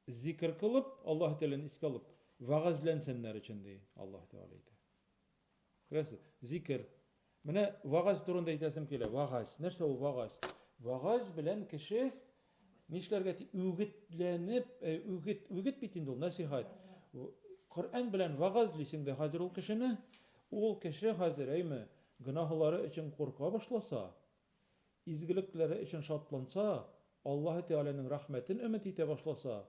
zikir kılıp Allah Teala'nın iske alıp vaazlensenler için diye Allah Teala'ydı. Күрәсез, зикр. Менә вагаз турында әйтәсем килә. Вагаз. Нәрсә ул вагаз? Вагаз белән кеше нишләргә үгетләнеп, үгет бит инде ул насихат. Коръән белән вагазлыйсың да хәзер ул кешене, ул кеше хәзер әйме гөнаһлары өчен курка башласа, изгелекләре өчен шатланса, Аллаһ Тәгаләнең рәхмәтен өмет итә башласа,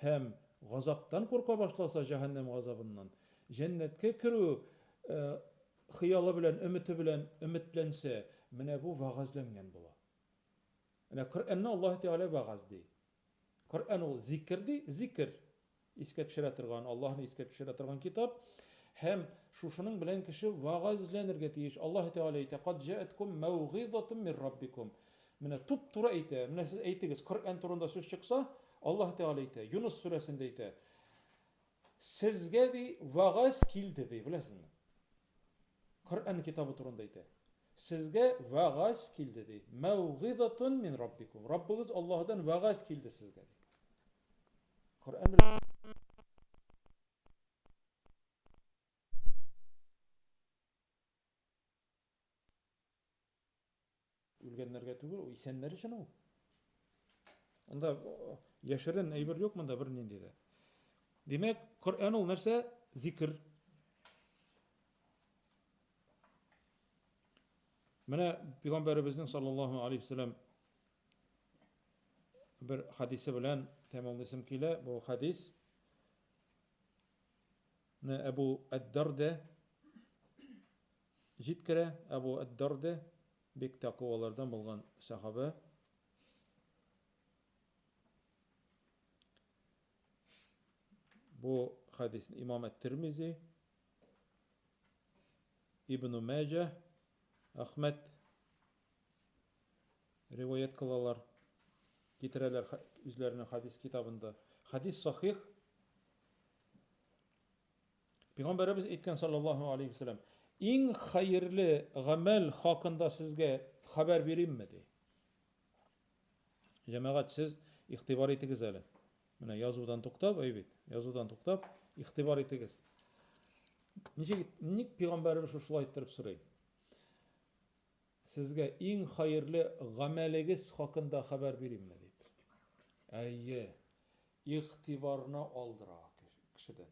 һәм газаптан курка башласа, җәһәннәм газабыннан, җәннәткә керү хыялы белән, өмете белән өметләнсә, менә бу вагазланган була. Менә Коръәнне Аллаһ Тәгалә вагаз ди. Коръән ул зикр ди, зикр. Искә төшерә торган, Аллаһны искә төшерә торган китап. Һәм шушының белән кеше вагазланырга тиеш. Аллаһ Тәгалә әйтә: "Кад җаәткум мәүгизатун мин раббикум." Менә туп-туры әйтә. Менә сез әйтегез, Коръән турында сүз чыкса, Аллаһ Тәгалә әйтә, Юнус сүрәсендә әйтә: "Сезгә ди вагаз килде" ди, беләсезме? Коръән китабы турында әйтә. Сезгә вагаз килде ди. Мәүгизатун мин раббикум. Раббыгыз Аллаһдан вагаз килде сезгә ди. Коръән белән үлгәннәргә түгел, исәннәр өчен ул. Анда яшерен әйбер юк монда бер нинди дә. Димәк, Коръән ул нәрсә? Зикр. Менә Пәйгамбәребезнең саллаллаһу алейхи ва саллям бер хадисе белән тәмамлыйсым килә. Бу хадис Әбу әд-Дарда җиткерә. Әбу әд-Дарда бик тәкъвалардан булган сахаба. Бу хадисне Имам әт-Тирмизи, Ибн Маҗа, Ахмад риваят кылалар, китерәләр үзләренең хадис китабында. Хадис сахих. Пәйгамбәребез әйткән саллаллаһу алейхи ва саллям: "Иң хәерле гамәл хакында сезгә хәбәр бирәмме?" ди. Җәмәгать, сез игътибар итегез әле. Менә язудан туктап, әйбит, язудан туктап, игътибар итегез. Ник Пәйгамбәребез шулай иттереп сорый? Сезгә иң хәерле гамәлегез хакында хәбәр бирәмме ди. Әйе, игътибарны алдыра кешедән.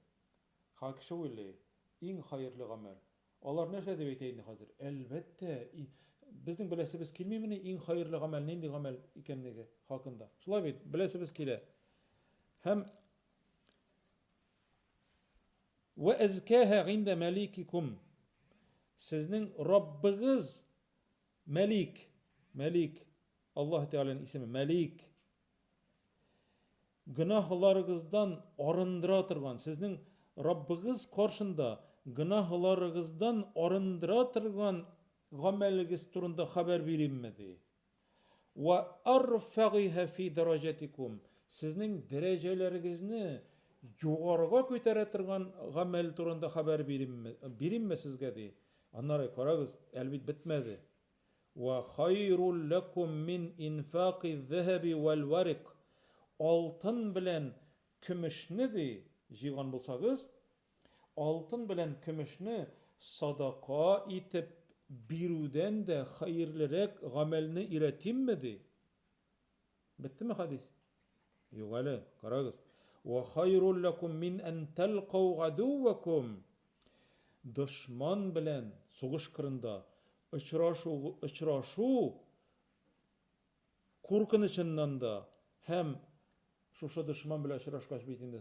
Ха кеше уйлый, иң хәерле гамәл. Алар нәрсә дип әйтә инде хәзер? Әлбәттә, безнең беләсебез килмимени иң хәерле гамәл нинди гамәл икәнлеге хакында. Шулай бит, беләсебез килә. Һәм ва азкаха инда маликикум. Сезнең Раббыгыз Мәлик, Мәлик, Аллаһ Тәгаләнең исеме Мәлик. Гөнаһларыгыздан арындыра торган, сезнең Раббыгыз каршында гөнаһларыгыздан арындыра торган гамәлегез турында хәбәр бирәмме ди. Ва арфагиха фи дараҗатикум. Сезнең дәрәҗәләрегезне югарыга күтәрә торган гамәл турында хәбәр бирәмме сезгә ди. Аннары карагыз, әлбит бетмәде. Ва хайрул лакум мин инфaqi зәһәби вал варик. Алтын белән көмешне ди җыйган булсагыз, алтын белән көмешне садака итеп бирүдән дә хәерлерәк гамәлне өйрәтимме ди. Беттеме хадис? Юк әле, карагыз. Ва хайрул лакум мин ан талқау гадувакум. Дошман белән сугыш кырында очрашу куркынычыннан да һәм шушы дошман белән очрашкач бит инде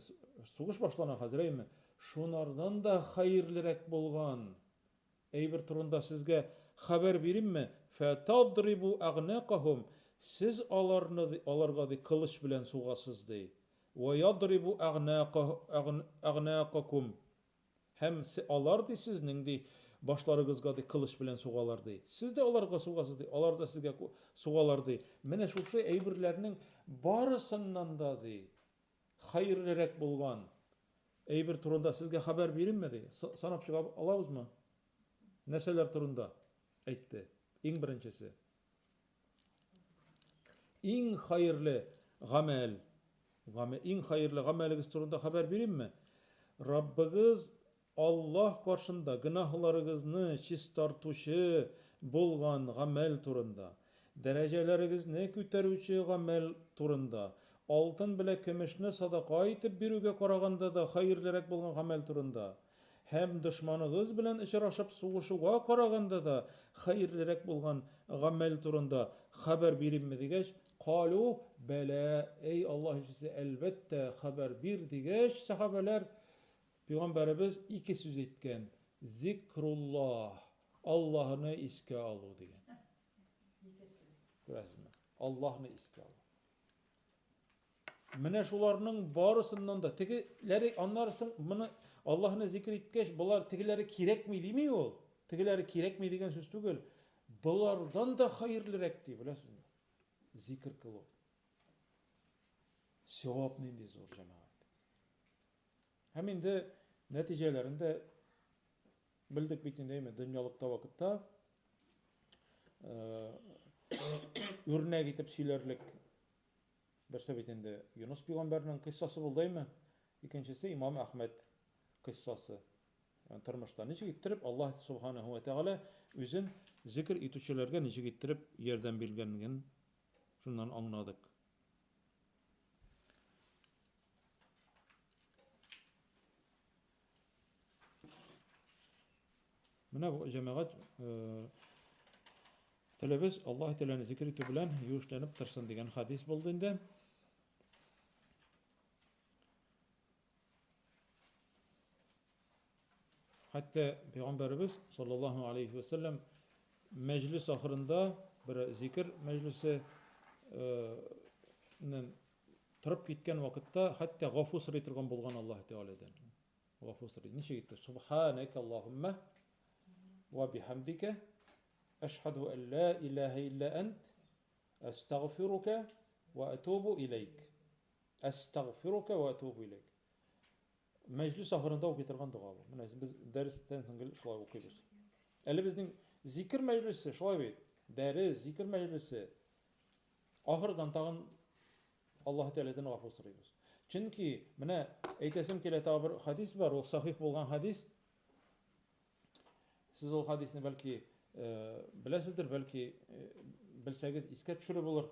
сугыш башлана хәзер, шунардан да хәерлерәк булган әйбер турында сезгә хәбәр бирәмме? Фатадрибу агнaqahum. Сез аларга ди кылыч белән сугасыз ди. Ва ядрибу агнaqakum. Һәм алар ди сезнең ди башларыгызга ди кылыч белән сугалар ди. Сез дә аларга сугасыз ди, алар да сезгә сугалар ди. Менә шушы әйберләрнең барысыннан да ди хәерлерәк булган әйбер турында сезгә хәбәр бирәмме ди. Санап чыга алабызмы? Нәрсәләр турында әйтте? Иң беренчесе. Иң хәерле гамәл. Иң хәерле гамәлегез турында хәбәр бирәмме? Раббыгыз Аллаһ каршында гынахларыгызны чистартучы булган гамәл турында, дәрәҗәләрегезне күтәрүче гамәл турында, алтын белән көмешне садака итеп бирүгә караганда да хәерлерәк булган гамәл турында, һәм дошманыгыз белән очрашып сугышуга караганда да хәерлерәк булган гамәл турында хәбәр биримме дигәч, калу бәлә, эй Аллаһ илчесе, әлбәттә хәбәр бир дигәч, сахабалар Peygamberimiz iki söz etken. Zikrullah. Allah'ını iske alu diyen. Görəsizmi? Allah'ını iske alu. Менә шуларның барысыннан да тегеләре анларсың, моны Allah'ını zikir иткәч, булар тегеләре кирәкми дими ул. Тегеләре кирәкми дигән сүз түгел. Булардан да хәерлерәк ди, беләсезме? Зикр кылу. Савап нинди зур җәмәгать. Һәм инде нәтиҗәләрендә белдек бит инде, дөньялыкта вакытта үрнәк итеп сөйләрлек берсе бит инде Юнус пәйгамбәрнең кыссасы булдымы? Икенчесе Имам Әхмәд кыссасы. Yani тормышта ничек иттереп Аллаһ субханаһу ва тааля үзен зикр итүчеләргә ничек иттереп ярдәм биргәнлеген шуннан аңладык. Менә бу җәмәгать талабыз Аллаһ Тәгаләне зикр итү белән юешләнеп торсын дигән хадис булды инде. Hatta Peygamberimiz sallallahu aleyhi ve sellem meclis ahırında bir zikir meclisi turib ketgan vaqtda hatta g'afur so'raytirgan bo'lgan Alloh taoladan. G'afur so'raydi. Nechta aytdi? Subhanaka Allohumma va bihamdika ashhadu an la ilaha illa ant astaghfiruka va atubu ilayk. Astaghfiruka va atubu ilayk. Meclis ahırında okuturgan dua bu. Менә biz dərsten soң şulay okuyuruz. Әле безнең зикр мәҗлесе шулай бит. Дәрес, зикр мәҗлесе. Ахырдан тагын Аллаһ Тәгаләдән гафу сорыйбыз. Чөнки менә әйтәсем килә тагы бер хадис бар, ул сахих булган хадис. Сез ул хадисне бәлки беләсездер, бәлки белсәгез искә төшереп булыр.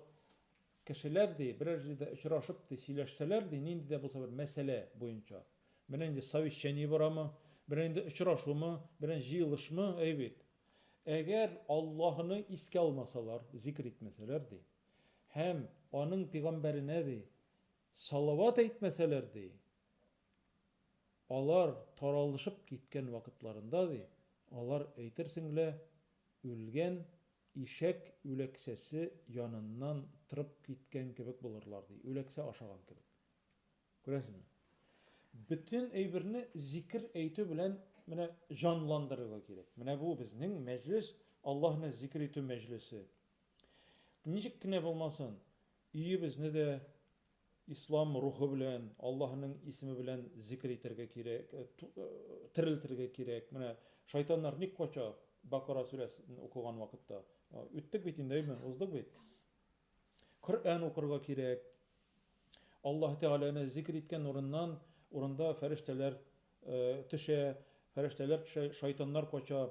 Кешеләр ди берәр җирдә очрашып ди, сөйләшсәләр ди, нинди дә булса бер мәсьәлә буенча. Берәр инде совещание барамы, берәр инде очрашумы, берәр җыелышмы, әйбит. Әгәр Аллаһны искә алмасалар, зикр итмәсәләр ди, һәм аның пәйгамбәренә ди салават әйтмәсәләр ди, алар таралышып киткән вакытларында ди, алар әйтерсеңлә үлгән ишәк үләксәсе яныннан торып киткән кебек булырлар ди, үләксә ашаган кебек. Күрәсезме? Bütün әйберне зикр әйтү белән менә җанландырырга кирәк. Менә бу безнең мәҗлис Аллаһны зикр итү мәҗлесе. Ничек кенә булмасын, өебезне дә ислам рухы белән, Аллаһның исеме белән зикр итәргә кирәк, терелтергә кирәк. Менә шайтаннар ник кача Бакара сүрәсен укыган вакытта. Үттек бит инде, уздык бит. Коръан укырга кирәк. Аллаһ Тәгаләне зикр иткән урында фәрештәләр төшә, шайтаннар кача.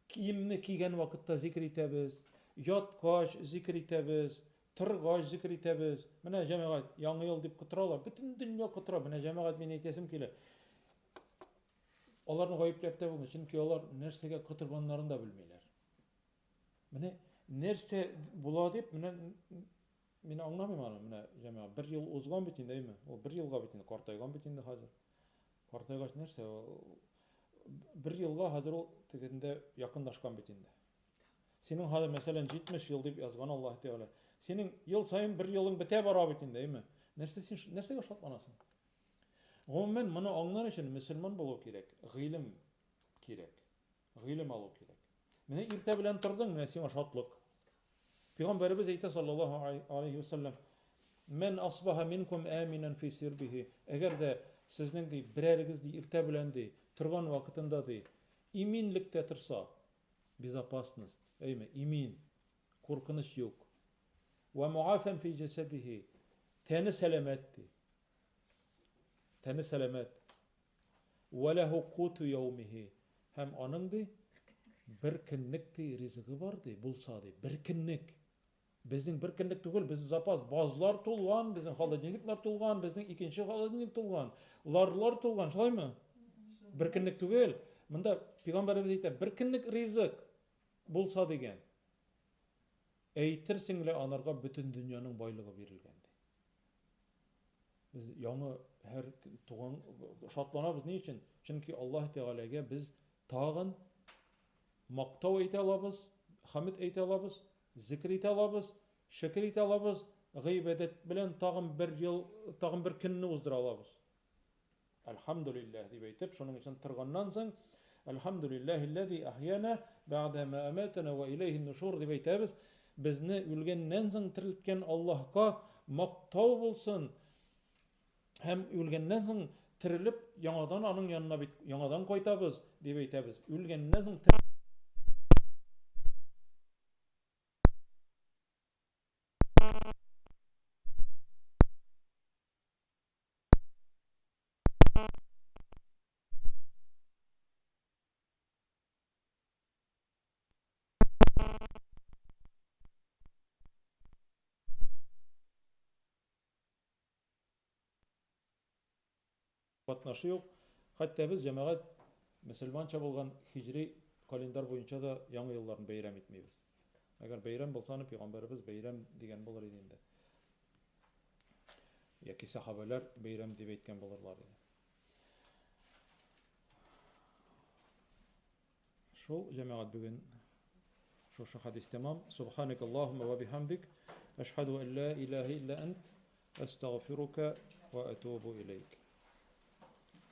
Киемне кигән вакытта зикр итәбез, яткач зикр итәбез, торгач зикр итәбез. Менә җәмәгать яңа ел дип кытыралар, бөтен дөнья кытыра. Менә җәмәгать мин әйтәсем килә. Аларны гаепләп тә булмый, чөнки алар нәрсәгә кытырганнарын да белмиләр. Менә нәрсә була дип, менә мин аңламыйм аны. Менә җәмәгать бер ел узган бит инде, ул бер елга бит инде, картайган бит инде хәзер. Картайгач нәрсә? Бер елга хәзер ул тегендә якынлашкан бит инде. Синең хәзер мәсәлән 70 ел дип язган Аллаһ Тәгалә. Синең ел сайын бер елың бетә бара бит инде, нәрсә син нәрсәгә шатланасың? Гомумән моны аңлар өчен мөселман булу кирәк, гыйлем кирәк. Гыйлем алу кирәк. Менә иртә белән тордың, менә сиңа шатлык. Пәйгамбәрбез әйтә саллаллаһу алейхи ва саллям: "Мен асбаха минкум аминан фи сирбихи." Әгәр дә сезнең ди берәрегез ди иртә белән ди торган вакытында ди иминлектә торса, безопасность, имин, куркыныч юк. Ва муафан фи jasadihi. Тәне сәламәт ди. Тәне сәламәт. وَلَهُ قُوتُ يَوْمِهِ. Hem onun di bir kinlik di rizqi var di, bulsa di. Bir kinlik. Bizning bir kinlik tugul, biz zapas bazlar tulgan, bizning холодильниклар tulgan, bizning ikinci холодильник tulgan, larlar tulgan, şulaymy? Bir kinlik tugul. Mında Peygamberimiz aytadi, bir kinlik rizq bulsa degen. Eytirsiňle anarga bütün dünyanın baylygy berilgendi. Biz ýa-ni her tugan şatlanabız ne için? Çünki Allah Teala'ga biz tagın maktaw eýte alabız, hamid eýte alabız, zikr eýte alabız, şükür eýte alabız, gıybedet bilen tagın bir ýyl, tagın bir kinni uzdyra alabız. Elhamdülillah diýip eýtip, şonuň üçin tyrgandan soň elhamdülillahillazi ahyana ba'da ma amatana we ilayhin nushur diýip eýtebis. Bizni ölgenden soň tiriltgen Allah'a maktaw bolsun. Hem ölgenden soň tirilip ýangadan anyň ýanyna ýangadan goýtabız diýip eýtebis. Ölgenden soň batnaşy ýok. Hatda biz jemaat musulmança bolgan hijri kalendar boýunça da ýangy ýyllaryny beýram etmeýiz. Eger beýram bolsany Peygamberimiz beýram digen bolar idi indi. Ýa-ki sahabeler beýram diýip etken bolarlar idi. Şol jemaat bugün şu hadis tamam. Subhanakallahumma ve bihamdik eşhedü en la ilahe illa ent estağfiruka ve etubu ileyk.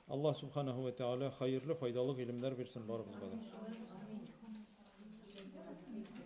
Allah subhanahu ve teala hayırlı faydalı ilimler versin barımızga.